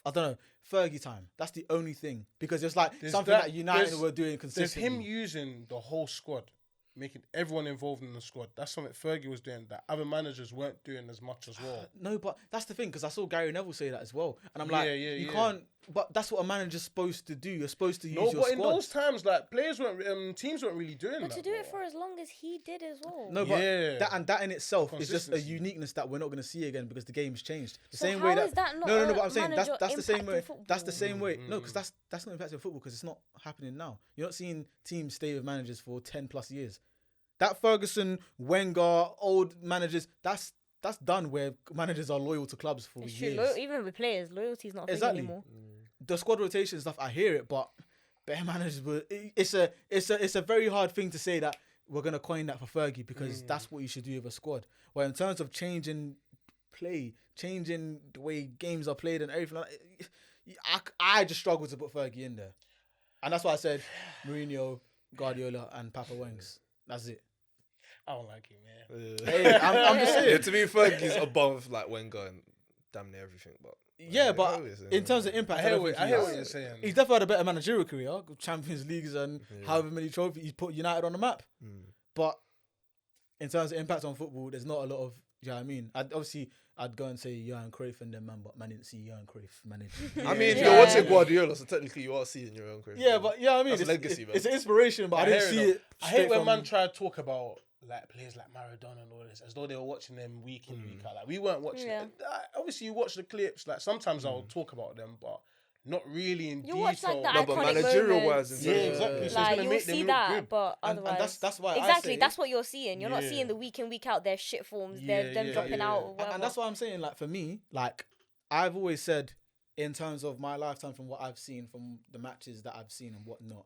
I don't know, Fergie time. That's the only thing, because it's like something that United were doing consistently. There's him using the whole squad, making everyone involved in the squad. That's something Fergie was doing that other managers weren't doing as much as well. No, but that's the thing, because I saw Gary Neville say that as well, and I'm like, you can't. But that's what a manager's supposed to do. You're supposed to use your squad. No, but in those times, like teams weren't really doing that. But to do it for as long as he did as well. No, but that in itself is just a uniqueness that we're not going to see again, because the game's changed. The same way that no, but I'm saying that's the same way. That's the same way. No, because that's not impacting football, because it's not happening now. You're not seeing teams stay with managers for 10+ years. That Ferguson, Wenger, old managers, that's done, where managers are loyal to clubs for years. True. Even with players, loyalty is not a thing anymore. The squad rotation stuff, I hear it, but better managers, it's a very hard thing to say that we're gonna coin that for Fergie, because that's what you should do with a squad. Well, in terms of changing play, changing the way games are played and everything, I just struggle to put Fergie in there, and that's why I said Mourinho, Guardiola, and Papa Wengs. That's it. I don't like him, man. Hey, I'm just saying. Yeah, to me, Fergie's above like Wenger and damn near everything, but. But in terms of impact, I hear what you're saying. He's definitely had a better managerial career, Champions Leagues and however many trophies. He's put United on the map. But in terms of impact on football, there's not a lot of, you know what I mean? I'd go and say Johan Cruyff and them, man, but man didn't see Johan Cruyff manage. I mean, you're watching Guardiola, so technically you are seeing your own Cruyff. Yeah, but yeah, I mean, it's legacy, man. It's an inspiration, but I didn't see it. I hate when man try to talk about like players like Maradona and all this as though they were watching them week in, week out. Like we weren't watching it. Obviously, you watch the clips. Like sometimes I'll talk about them, but not really in detail. Watch, like, the no, but managerial wise, exactly. So like, it's gonna make them look good. But otherwise, and that's why exactly that's what you're seeing. You're not seeing the week in, week out. Their shit forms. Them dropping out. Or whatever. And that's why I'm saying, like for me, like I've always said, in terms of my lifetime, from what I've seen, from the matches that I've seen and whatnot,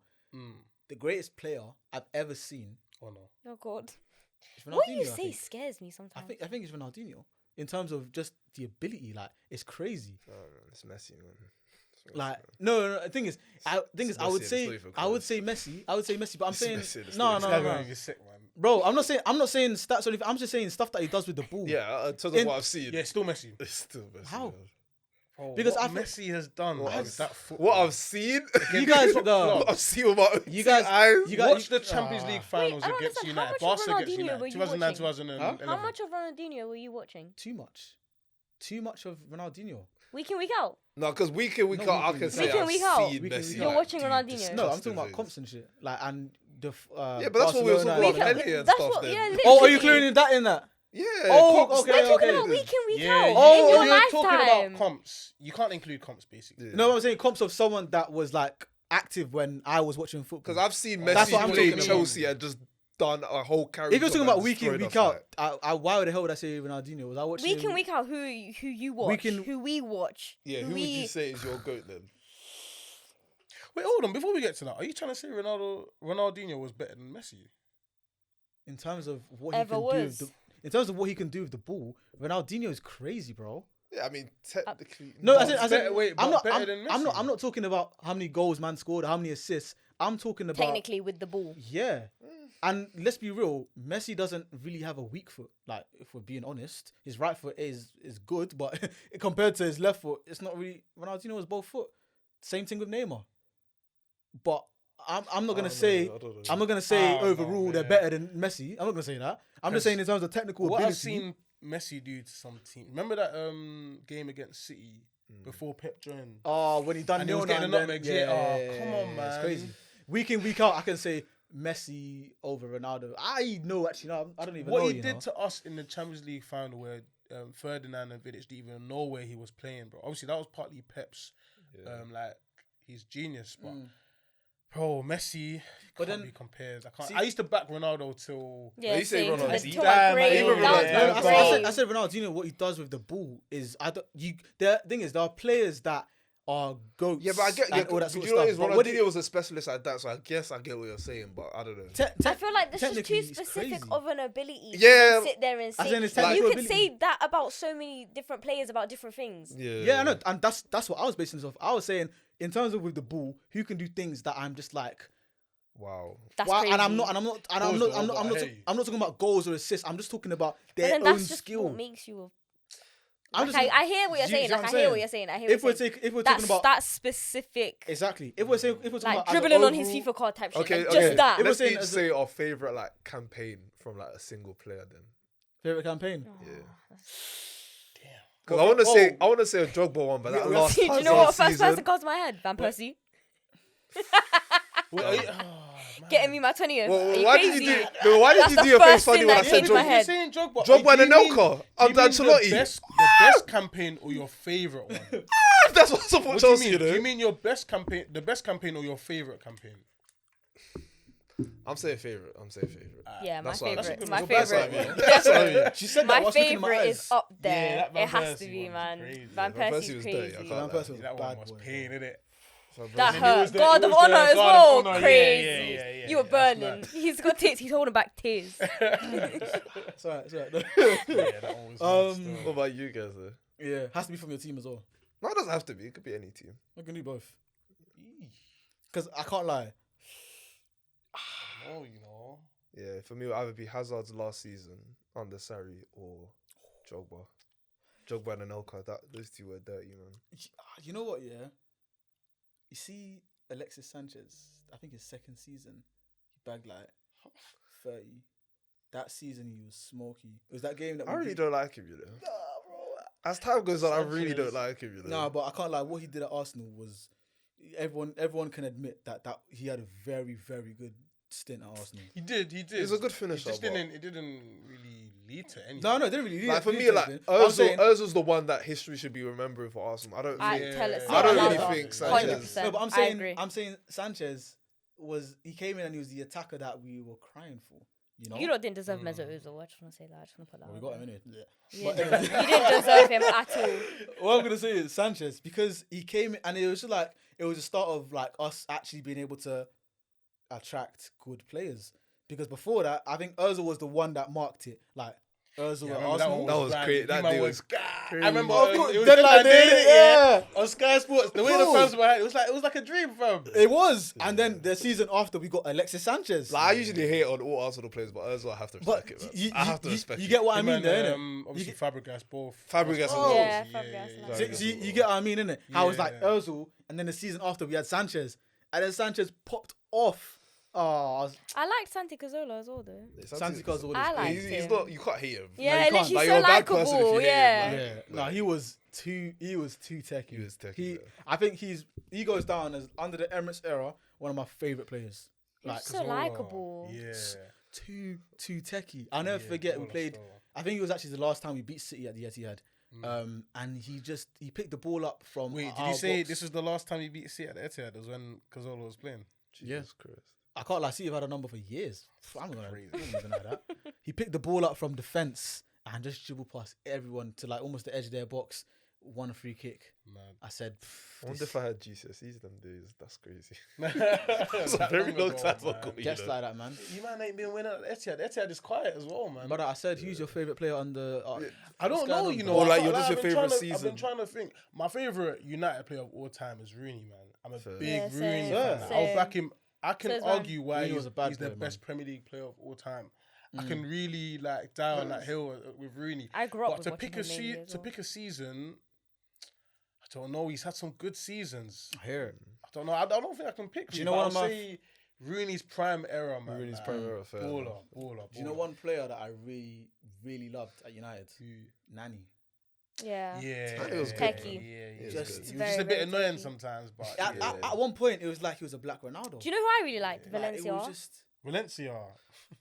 the greatest player I've ever seen. Oh no! Oh God! What you say scares me sometimes. I think it's Ronaldinho, in terms of just the ability. Like it's crazy. Oh, it's Messi, man. Like no. The thing is, I would say Messi. But I'm saying no. Bro, I'm not saying stats or anything. I'm just saying stuff that he does with the ball. Yeah, in terms of what I've seen. Yeah, still Messi. It's still Messi. How? Bro, because Messi has done what I've seen. You guys, what I've seen with my you guys watch the Champions League finals against United. Barca against United. 2009, 2011. How much of Ronaldinho were you watching? Too much of Ronaldinho. Week in, week out. No, because week in, week out, I can say I've seen Messi. You're watching Ronaldinho. No, I'm talking about comps and shit. Like and the yeah, but that's what we were talking about Martinelli and stuff. Then. Are you including that in that? Yeah. Oh, okay. We're talking about week in, week out. Oh, in your you're talking about comps. You can't include comps, basically. No, I'm saying comps of someone that was like active when I was watching football. Because I've seen Messi play Chelsea and just done a whole career. If you're talking about week in, week out, why the hell would I say Ronaldinho? Was I watching week in, week out? Who you watch? Who we watch? Yeah, who would you say is your GOAT then? Wait, hold on. Before we get to that, are you trying to say Ronaldinho was better than Messi? In terms of what he can do, in terms of what he can do with the ball, Ronaldinho is crazy, bro. Yeah, I mean technically. No, I'm not talking about how many goals man scored, or how many assists. I'm talking about technically with the ball. Yeah, And let's be real, Messi doesn't really have a weak foot. Like, if we're being honest, his right foot is good, but compared to his left foot, it's not really. Ronaldinho was both foot. Same thing with Neymar. But I'm not gonna say overall they're better than Messi. I'm not gonna say that. I'm just saying in terms of technical ability. I've seen Messi do to some team. Remember that game against City before Pep joined? Oh, when he done and he was getting a nutmeg. Come on, man. It's crazy. Week in, week out, I can say Messi over Ronaldo. I know, actually, no, I don't even know. What he did to us in the Champions League final where Ferdinand and Vidic didn't even know where he was playing, bro. Obviously, that was partly Pep's, like, his genius, but... Bro, Messi can't be compared. I used to back Ronaldo till... Yeah, you say Ronaldo. I said Ronaldinho, what he does with the ball is... The thing is, there are players that are goats. Yeah, but I get... all that sort of know stuff. Ronaldinho was a specialist at that, so I guess I get what you're saying, but I don't know. I feel like this is too specific of an ability Yeah. to sit there and say. Like, you could say that about so many different players about different things. Yeah, I know. And that's what I was basing this off. I was saying, in terms of with the ball, who can do things that I'm just like... Wow. That's crazy. And I'm not talking about goals or assists. I'm just talking about their own that's just skill. what makes you I hear what you're saying. I hear what you're saying. If we're talking about that specific, exactly. If we're talking like about dribbling on his FIFA card type shit, Okay, like just that. Let's each say our favorite like campaign from like a single player then. Favorite campaign. Yeah. Because I want to say a Drogba one, but that last. Do you know what first person comes to my head? Van Persie. Getting me my 20th. Well, why did you do your face funny when I said Drogba? Drogba and Anelka under Ancelotti. The best campaign or your favourite one? That's what's up with Chelsea, you know. Do you mean your best campaign, the best campaign or your favourite campaign? I'm saying favourite. Yeah, my That's what I favourite. mean. My That's what I favourite. mean. That's what I mean. She said that. My favourite is up there. Yeah, it has to be, man. Van Van Persie's Persie was dirty, I crazy. can't lie. That one was pain, innit? That It hurt. was God of it was Honor as God of well. Honor, Crazy. yeah, You were that's burning. mad. He's got tears. He's holding back tears. It's alright. Yeah, that one was mad What about you guys though? Yeah, has to be from your team as well. No, it doesn't have to be. It could be any team. I can do both. Because I can't lie. Oh, you know. Yeah, for me, it would either be Hazard's last season under Sarri or Drogba and Anelka. Those two were dirty, man. You know what? Yeah. You see, Alexis Sanchez. I think his second season, he bagged like 30. That season he was smoky. It was that game that I really don't like him, you know. Nah, bro. As time goes on, I really Sanchez. don't like him, you know. Nah, but I can't lie. What he did at Arsenal was everyone can admit that he had a very, very good stint at Arsenal. He did. He's a good finisher. It but- didn't really lead to anything. No, it didn't really. Like for lead me, to like anything. I'm saying- Ozil's the one that history should be remembering for Arsenal. I don't I think. tell it. I don't really Ronaldo. think Sanchez. 100%. No, but I agree. I'm saying Sanchez he came in and he was the attacker that we were crying for. You know, You lot didn't deserve Mesut Ozil. I just want to say that. I just want to put that. we out got there. him in it. You didn't deserve him at all. What I'm gonna say is Sanchez, because he came and it was just like it was the start of like us actually being able to attract good players. Because before that, I think Ozil was the one that marked it. Like Ozil at Arsenal. That was great. That day was I remember Of course, it was deadline day, yeah. on Sky Sports. The way the fans were, it was like a dream, fam. It was, and then the season after we got Alexis Sanchez. Like I usually hate on all Arsenal players, but Ozil I have to but respect it. Man. I have to respect you it. get what I Him mean, and, there, innit? obviously Fabregas both. Fabregas as Oh. well. Yeah, Fabregas. So you get what I mean, innit? How it's like Yeah. Ozil, and then the season after we had Sanchez, and then Sanchez popped off. Oh, I liked Santi Cazorla as well, though. Santi Cazorla. I like He's him. not. You can't hate him. Yeah, you can't. literally Like, so you're a bad person if you likable. hate him, Yeah. like- Yeah, no, he was too techie. He was techie, yeah. I think he goes down as under the Emirates era one of my favorite players. He's Like so likable. Yeah. too techie. I'll never forget we played. I think it was actually the last time we beat City at the Etihad. And he picked the ball up from. Wait, did our you say box. this was the last time you beat City at the Etihad? Was when Cazorla was playing? Jesus Christ. I can't lie. City have had a number for years. I'm gonna deny that. He picked the ball up from defense and just dribbled past everyone to like almost the edge of their box. Won a free kick. Man. I said, I wonder if I had GCSEs them days. That's crazy. That's a very long time ago. just like that, man. You man ain't been winning at Etihad. Etihad is quiet as well, man. But I said, who's your favorite player on the? I don't know, you know. Or like I your can't just lie, your I've been favourite trying to- I've season. been trying to think. My favorite United player of all time is Rooney, man. I'm a Fair. big Yeah, Rooney same, fan. same. I'll back him. I can Says argue why Mourinho was a bad he's the player, best Premier League player of all time. I can really like die on that hill with Rooney. I grew up But with to watching pick a him mainly as well. pick a season, I don't know. He's had some good seasons. I hear it. I don't know. I don't think I can pick. Do you him, know but one of I'll my say Rooney's prime era, man. Rooney's like, prime era, fair baller, enough. baller. Do you know one player that I really, really loved at United? Nani. Yeah. Yeah, It was good, Techie. Yeah, It Just- was He good. was just a Very, bit very annoying techie. sometimes, but At one point, it was like he was a black Ronaldo. Do you know who I really liked? Like, Valencia. it was just Valencia.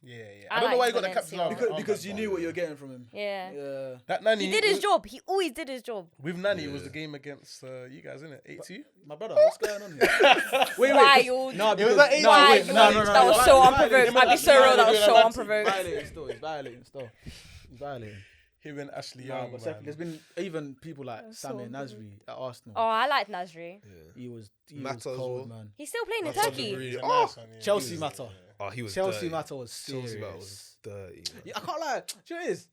Yeah. I I don't know why liked he got the captain Valencia. because you knew what you were getting from him. Yeah. Yeah. That Nani. He did his job. He always did his job. With Nani, it was the game against you guys, innit? 8-2. My brother, what's going on here? wait. Wild. No, It was like no, Wild. wait, no. That was so unprovoked. I'd be so real. That was so He's unprovoked. violating still. He's violating. Him and Ashley Nah, Young, but man. there's been even people like so Samir unprovoked. Nasri at Arsenal. Oh, I like Nasri. He was Mata as cold, well. man. He's still playing in That's Turkey. really- He's a Oh, nice one, yeah. Chelsea Mata. Oh, he was Chelsea dirty. Mata was serious. Chelsea Mata was dirty. Man. Yeah, I can't lie. Do you know what it is?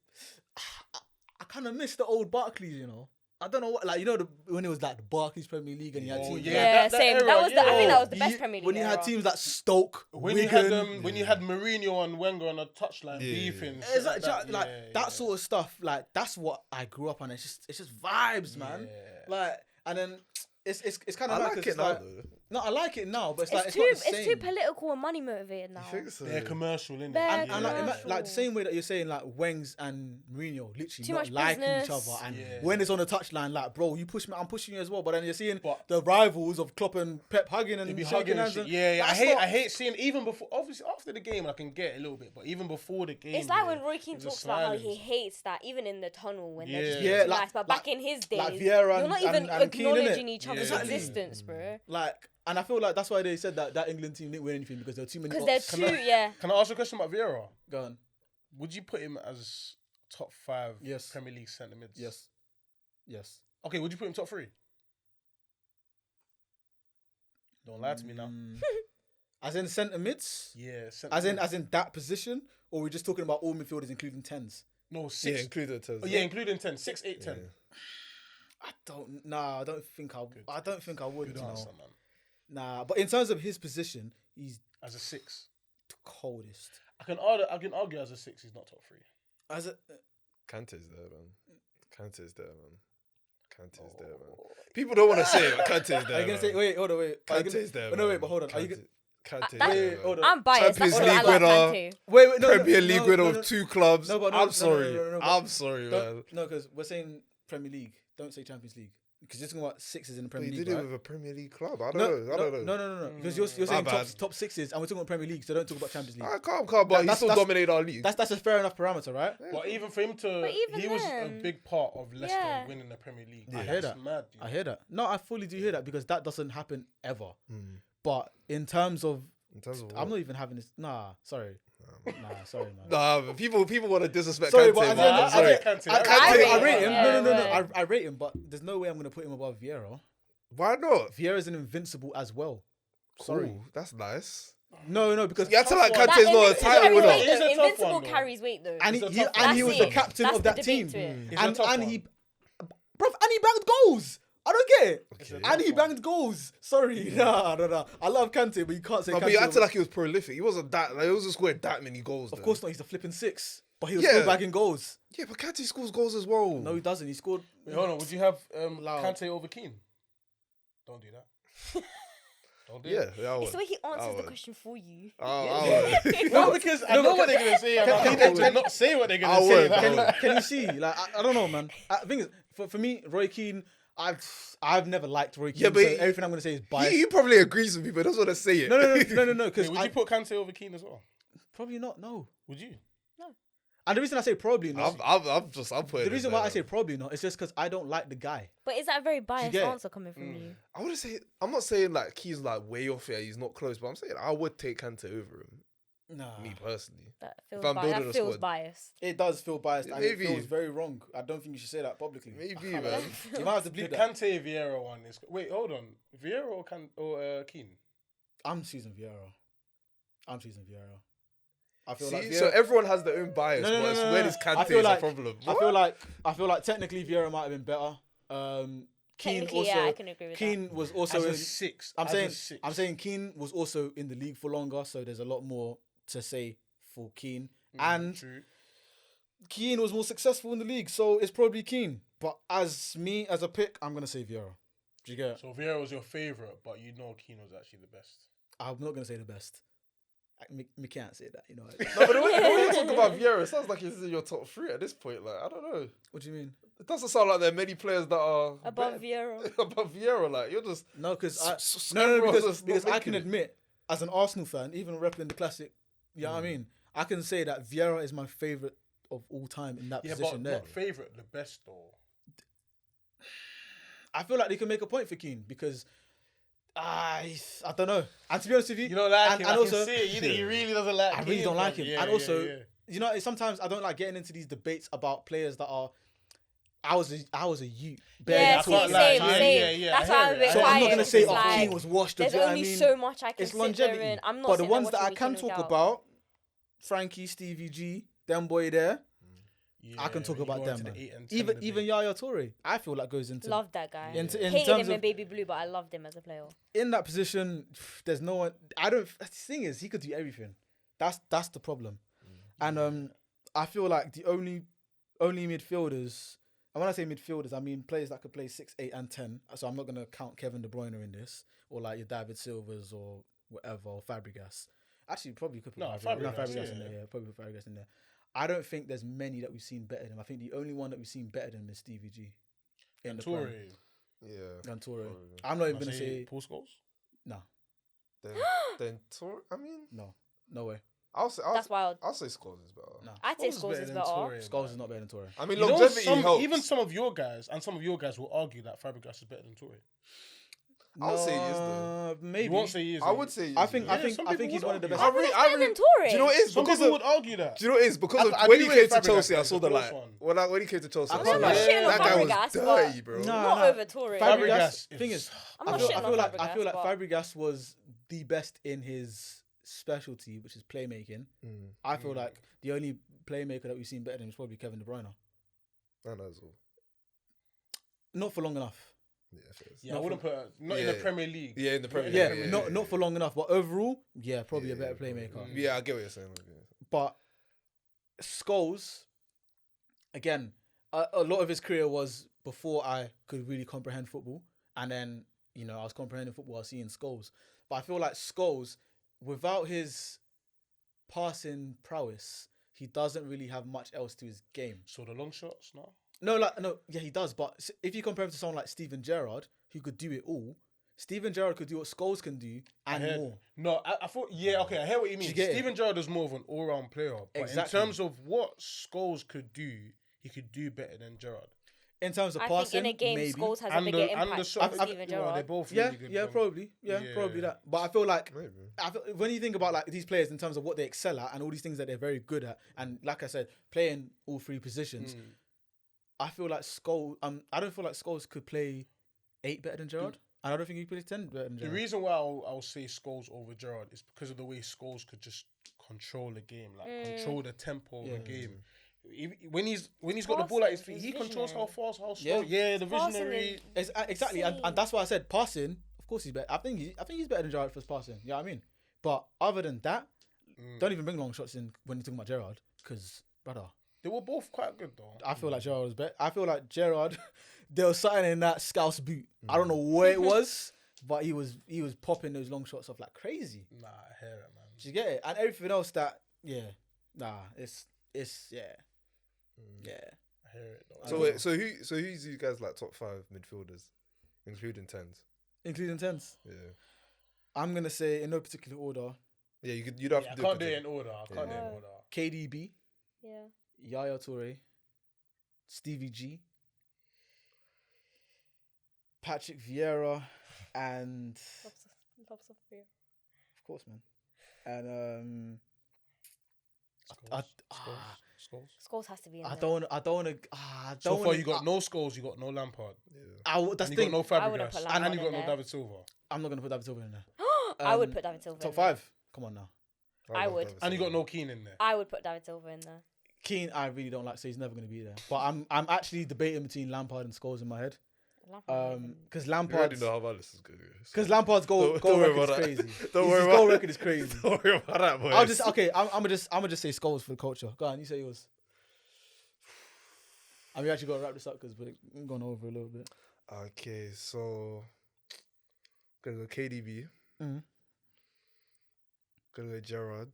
I kind of miss the old Barclays, you know. I don't know what, like, you know, when it was like the Barclays Premier League and you had Oh, teams. yeah. Yeah, that same. era, That was the. I think that was the You- best Premier League. when you had era. teams like Stoke, When Wigan, you had Mourinho and Wenger on a touchline Yeah. beefing, it's shit like, that, like yeah, that sort of stuff. Like that's what I grew up on. It's just vibes, man. Yeah. Like, and then it's kind I of like it now, though. no, I like it now, but it's It's like too. it's not the It's same. too political and money motivated now. You think so? They're commercial, innit? They're And, Yeah. like the same way that you're saying like Wengs and Mourinho literally Too not much liking each business. other, and Yeah. when it's on the touchline, like bro, you push me, I'm pushing you as well. But then you're seeing But- the rivals of Klopp and Pep hugging and They be shaking hugging and hands. shit. And Yeah. that's I not- hate seeing even before. Obviously, after the game, I can get a little bit, but even before the game, It's like yeah, when Roy Keane it was talks about how silence. he hates that, even in the tunnel when they're just Yeah. being Yeah, too like- nice. But back in his days, like Vieira you're and- not even and Keane, innit? acknowledging each other's Yeah. Exactly. existence, bro. Like, and I feel like that's why they said that England team didn't win anything because there were too many. Because they're ops. too, yeah. Can I ask you a question about Vieira? Go on. Would you put him as top 5 Yes. Premier League centre mids? Yes. Okay, would you put him top 3? Don't lie to me now. As in centre mids, Yeah, centre as mids. in that position, or we're just talking about all midfielders including tens. No, Yeah, 6. included the Oh, yeah, including 10. 6, 8, 10. I don't think I would. Good You know. answer, man. Nah, but in terms of his position, he's As a 6. the coldest. I can argue as a 6, he's not top 3. As a Kante's there, man. Kante's there, man. Kante's there, man. People don't want to say it, but Kante's there. are you gonna say? Wait, hold on, wait. Are you gonna- Kante's there, oh, no, wait, but hold on. Are you gonna, Kante's That- there, wait, man. hold on. I'm biased. Champions That's why I League like winner. Kante. Wait, no, Premier League winner no, of 2 clubs. No, but no, I'm no, sorry. no, but I'm sorry, man. No, because we're saying Premier League. Don't say Champions League. Because you're talking about sixes in the But Premier he League, did it right? with a Premier League club. I don't know. No. Because you're saying My bad. top sixes, and we're talking about Premier League, so don't talk about Champions League. I can't, but he That's- still that's- dominated our league. That's a fair enough parameter, right? But even for him to, But even he was a then- big part of Leicester Yeah. winning the Premier League. I hear That's that. mad, dude. I hear that. No, I fully do hear that because that doesn't happen ever. Hmm. But in terms of, In terms of I'm not even having this. Nah, sorry. Nah, sorry, man. Nah, but people want to disrespect Sorry, Kante, but man. I Sorry. rate him. Yeah, No. right. I rate him, but there's no way I'm going to put him above Vieira. Why not? Vieira's an invincible as well. Sorry. Cool, that's nice. No, because You had to like Tough one. Kante's not a Invincible title carries winner. weight, It is though. a tough Invincible one, though. carries weight though. and It's a he tough and he one. was the That's it. captain That's of the that debate team. to it. It's a tough And one. he, bruv, and he banged goals. I don't get it. Okay. And he banged goals. Sorry, no. I love Kante, but you can't say. No, Kante but you acted over- like he was prolific. He wasn't that. Like, he wasn't scoring that many goals. Of course not. He's a flipping six, but he was Yeah. still bagging goals. Yeah, but Kante scores goals as well. No, he doesn't. He scored. Wait, hold on. Would you have Loud. Kante over Keane? Don't do that. Don't do Yeah, it. I It's would. the way he answers the would. question for you. I would. No, because I know what they're gonna say. and I need them to not say what they're I gonna say. would, I would. Can you see? Like I don't know, man. The thing is, for me, Roy Keane, I've never liked Roy Keane. Yeah, but so everything I'm gonna say is biased. He probably agrees with me, but doesn't want to say it. No. Wait, Because would you put Kante over Keane as well? probably not. No. Would you? And the reason I say probably not. I'm putting. The reason why I say probably not is just because I don't like the guy. But is that a very biased get it? answer coming from you? I wouldn't say. I'm not saying like he's like way off here. He's not close, but I'm saying I would take Kante over him. Nah. Me personally. That I'm feels, building that a feels squad. biased. It does feel biased and it Maybe. feels very wrong. I don't think you should say that publicly. Maybe, man. You might have to The bleep that. Kante Vieira one is. Wait, hold on. Vieira or Keane? I'm choosing Vieira. I feel See, like so Vieira. everyone has their own bias, No, but it's no. where does I Kante feel is like- a problem. I feel like technically Vieira might have been better. Keane Technically, also. yeah, I can agree with Keane was also. As a in, six. I'm as a saying. six. I'm saying Keane was also in the league for longer, so there's a lot more to say for Keane. And True. Keane was more successful in the league, so it's probably Keane. But as a pick, I'm gonna say Vieira. Do you get it? So Vieira was your favourite, but you know Keane was actually the best. I'm not gonna say the best. Me can't say that, you know. No, but the way you talk about Vieira, it sounds like he's in your top 3 at this point. Like, I don't know. What do you mean? It doesn't sound like there are many players that are Above better- Vieira. above Vieira. Like, you're just No, because everyone's just not because I making can it. admit, as an Arsenal fan, even repping the classic, you know what I mean. I can say that Vieira is my favorite of all time in that Yeah, position but there. not favourite, the best though. I feel like they can make a point for Keane because I don't know. And to be honest with you, You don't like and, him. and I also, can see it. He really doesn't like. I really Keane, don't like fam. him. Yeah, And also, yeah. you know, sometimes I don't like getting into these debates about players that are. I was a youth. Yeah, I see, can't same, lie. same. Yeah, That's I why hear I'm a it. bit So quiet. I'm not gonna say, because, oh, like, Keane was washed. There's do you know what only I mean? so much I can It's sit there longevity. and I'm not But the sitting there ones that I watching can Keane talk without. about, Frankie, Stevie G, them boy there, I can talk when you about go them. into the Man. 8 and 10 Even debate. Yaya Toure, I feel like goes into Loved that guy. in Hated terms him in of baby blue, but I loved him as a player. in that position. There's no one. I don't. The thing is, he could do everything. That's the problem. And I feel like the only midfielders. And when I say midfielders, I mean players that could play 6, 8, and 10. So I'm not gonna count Kevin De Bruyne in this, or like your David Silvers or whatever, or Fabregas. Actually, probably could put Fabregas in there. Yeah, probably put Fabregas in there. I don't think there's many that we've seen better than him. I think the only one that we've seen better than him is Stevie G. In the Toure. Prem. yeah. And Toure. Probably. I'm not even Must gonna say say Paul Scholes. no, Then Toure. I mean, no way. That's wild. I'll say Scholes is better. No. I'd say Scholes Scholes is than better. Toure, Scholes man. is not better than Toure. I mean, You know, longevity helps. even some of your guys will argue that Fabregas is better than Toure. I'll say he is though. Maybe. You won't say he is. I would say he is, I think yeah. he's some one people of the would best. I really- better than do Toure. you know what it is? Some Because people of, would argue that. do you know what it is? Because I of when do he rate came to Fabregas Chelsea, I though, saw the the close like. one. When he came to Chelsea, I I'm saw not like shitting that on guy was Fabregas, dirty, but- bro. Not over Toure. Fabregas Thing is, I'm I not feel, shitting I on feel like Fabregas, but- Fabregas was the best in his specialty, which is playmaking. I feel like the only playmaker that we've seen better than him is probably Kevin De Bruyne. I know as well. Not for long enough. Yeah, fair. Yeah, I wouldn't put in the Yeah. Premier League. Yeah, in the Premier Yeah, League. not for long enough, but overall, yeah, probably a better playmaker. Yeah, I get what you're saying. But Scholes, again, a lot of his career was before I could really comprehend football, and then I was comprehending football. I was seeing Scholes, but I feel like Scholes, without his passing prowess, he doesn't really have much else to his game. So the long shots, no. No, yeah, he does. But if you compare him to someone like Steven Gerrard, who could do it all, Steven Gerrard could do what Scholes can do and more. No, I thought, okay, I hear what you mean. you get it? Steven Gerrard is more of an all-round player. But Exactly. in terms of what Scholes could do, he could do better than Gerrard. In terms of I passing, think in a game, maybe. Scholes has a And bigger the impact shot, than Steven they're Gerrard. both Yeah, really good. yeah, man. probably. Yeah, probably that. But I feel like Maybe. when you think about like these players in terms of what they excel at and all these things that they're very good at, and like I said, playing all three positions, I feel like Scholes. I don't feel like Scholes could play 8 better than Gerrard, and I don't think he could play 10 better than The Gerrard. reason why I'll say Scholes over Gerrard is because of the way Scholes could just control the game, control the tempo of the game. When he's got the ball at his feet, he controls how fast, how slow. Yeah, the visionary. Exactly, and that's why I said passing. Of course, he's better. I think he's better than Gerrard for his passing. You know what I mean? But other than that, don't even bring long shots in when you're talking about Gerrard, because brother, They were both quite good though. I feel like Gerrard was better. I feel like Gerrard, there was something in that Scouse boot. I don't know what it was, but he was popping those long shots off like crazy. Nah, I hear it, man. Did you get it? And everything else that, it's yeah. I hear it though. So wait, so who's you guys like top 5 midfielders, including 10s? Including 10s. Yeah. I'm gonna say in no particular order. Yeah, you'd have I to do can't do it. it in order. I can't do it in order. KDB, Yeah. Yaya Toure, Stevie G, Patrick Vieira, and Lots of fear. of course, man, and Scholes. Scholes has to be in I there. don't want to. So far, you got no Scholes, you got no Lampard, That's and the you got thing. no I wouldn't Fabregas, put and Lampard you got in no there. David Silva, I'm not gonna put David Silva in there. I would put David Silva Top in there. 5. Come on now. I would. and you got no Keane in there. I would put David Silva in there. Keane, I really don't like, so he's never gonna be there. But I'm actually debating between Lampard and Scholes in my head. Because You already Lampard's know how my list is going. because Lampard's goal Don't worry record is about that. crazy. Don't His worry goal about record is crazy. Don't worry about that, boys. I'm gonna just say Scholes for the culture. Go on, you say yours. And we actually got to wrap this up because we're going over a little bit. Okay, so gonna go KDB. Mm-hmm. Gonna go Gerrard.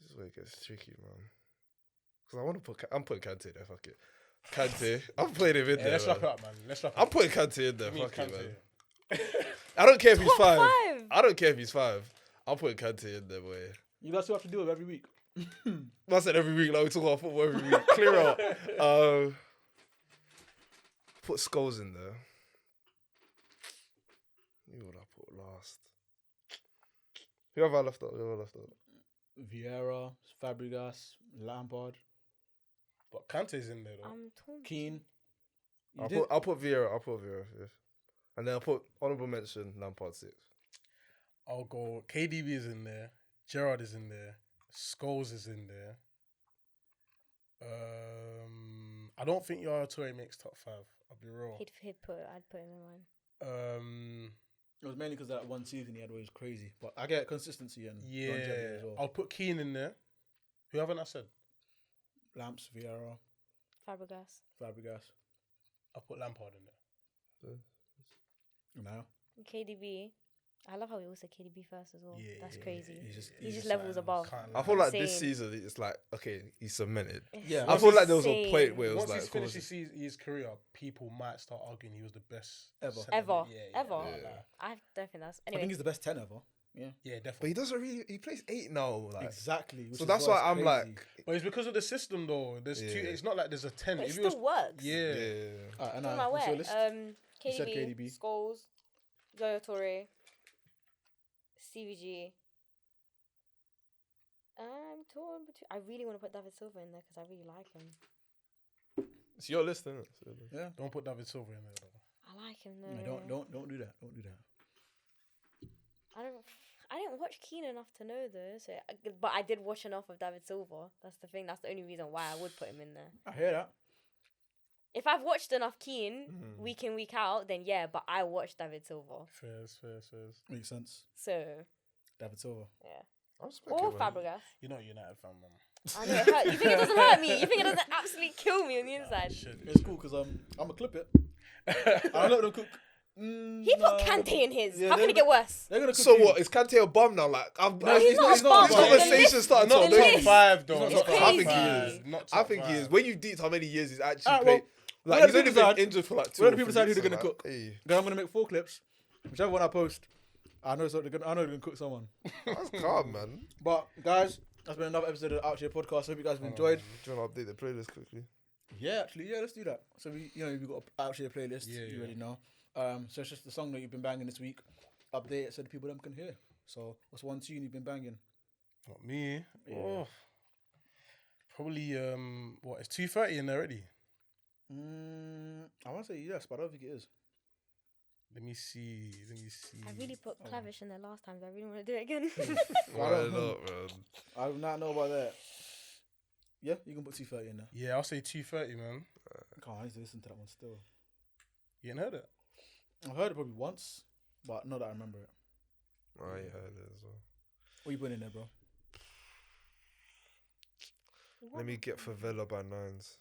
This is where it gets tricky, man. Because I want to I'm putting Kante there. Fuck it, Kante. I'm putting him in there. Let's man. wrap it up, man. Let's wrap it I'm up. putting Kante in there. Me and Fuck it, Kante. man. I don't care if he's Top 5. five. I don't care if he's 5. I'm putting Kante in there, boy. You guys still have to do it every week. I said every week, like we talk about football every week. Clear out. Put Scholes in there. Who would I put last? Who have I left out? Vieira, Fabregas, Lampard, But Kante's in there, though. I'm torn. Keane. I'll put Vieira. Fifth. And then I'll put honourable mention Lampard 6. I'll go. KDB is in there. Gerrard is in there. Scholes is in there. I don't think Yaya Toure makes top 5. I'll be real. I'd put him in mine. It was mainly because that one season he had where he was crazy. But I get consistency and longevity as well. I'll put Keane in there. Who haven't I said? Lamps, Vieira, Fabregas. I'll put Lampard in there. Now. KDB. I love how we all said KDB first as well. Yeah, That's crazy. He's He's just levels above. Can't I lie. feel like this Insane. season it's like okay, he's cemented. Yeah. I feel like there was a point where it was Once like he's finished his career, people might start arguing he was the best Ever. centre Ever. mid. Ever. Yeah. I don't think that's... I Anyway. think he's the best 10 ever. Yeah. Yeah, But definitely. he doesn't really. He plays 8 now. Like, Exactly. which so is that's why why it's I'm crazy. like, But it's because of the system, though. There's Yeah. two. It's not like there's a 10. But it If it was, still works. yeah. Alright, and Talking about what's your where? list? You said KDB, KDB. Scholes, Yaya Toure, CVG. I'm torn between... I really want to put David Silva in there because I really like him. it's your list, isn't it? So, Yeah. Don't put David Silva in there, though. I like him though. No, don't do that. Don't do that. I didn't watch Keane enough to know though. So, but I did watch enough of David Silva. That's the thing. That's the only reason why I would put him in there. I hear that. If I've watched enough Keane week in, week out, then yeah, but I watched David Silva. Fairs. Makes sense. So, David Silva. yeah. I respect Or it, man. Fabregas. You're not a United fan, man. I know it hurt. You think it doesn't hurt me? You think it doesn't absolutely kill me on the inside? It's cool because I'm gonna clip it. I'm not gonna cook. He put Kante in his. Yeah, How can it get worse? They're gonna cook So you. what? Is Kante a bum now? Like, he's not a bum, This but the conversation list- started the to list- make. 5, though. It's Not crazy. I think he Five. is. Not I top think he is. five. When you deep how many years he's actually Alright, played, well, like let he's the only people been decide. injured for like 2 Let or the people 3 decide who weeks, they're gonna so, cook. like, hey, Then I'm gonna make 4 clips. Whichever one I post, I know they're gonna cook someone. That's calm, man. But guys, that's been another episode of the Outchea podcast. Hope you guys have enjoyed. Do you want to update the playlist quickly? Yeah, actually, let's do that. So we've got an Outchea playlist. Yeah, You yeah. already know. So it's just the song that you've been banging this week. Update it so the people them can hear. So what's one tune you've been banging? Not me. Yeah. Oh. Probably, it's 2:30 in there already? I want to say yes, but I don't think it is. Let me see. I really put Clavish in there last time. So I really want to do it again. Why don't not, know. man? I do not know about that. Yeah, you can put 230 in there. Yeah, I'll say 2:30, man. I need to listen to that one still. You ain't heard it? I've heard it probably once, but not that I remember it. Oh, yeah, it is as well. What you putting in there, bro? Let me get Favela by 9s.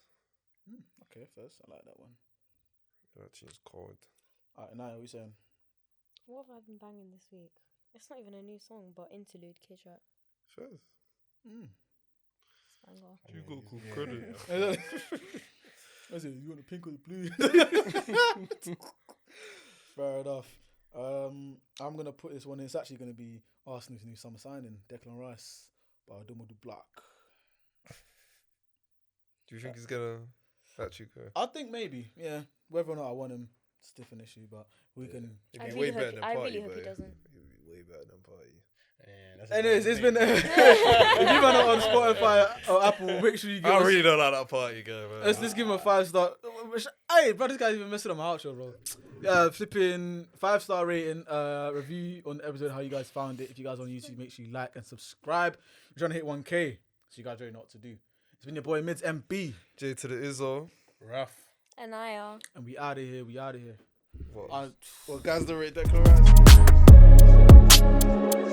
Okay, first. I like that one. That tune's cold. Alright, now what you saying? What have I been banging this week? It's not even a new song, but Interlude, Kid Rap. First. Banger. You got cool yeah, credit. I said, you want the pink or the blue? Fair enough. I'm gonna put this one in. It's actually gonna be Arsenal's new summer signing, Declan Rice, by Domo du Black. Do you think he's gonna actually go? I think maybe, yeah. Whether or not I want him, it's a different issue, but we can. He'd I be really way better hope- than I Party, really hope he but doesn't. He'd be way better than Party. Anyways, it's been. If you've not on Spotify or Apple, make sure you give I us. really don't like that Party guy, man. Let's give him a 5-star. Hey, bro, this guy's even messing up my outro, bro. Flipping 5-star rating, review on the episode, how you guys found it. If you guys on YouTube, make sure you like and subscribe. We're trying to hit 1K, so you guys already know what to do. It's been your boy Mids MB. J to the Izzo. Raph. Enaya. And we out of here. We out of here. Well, guys, the rate Declan Rice.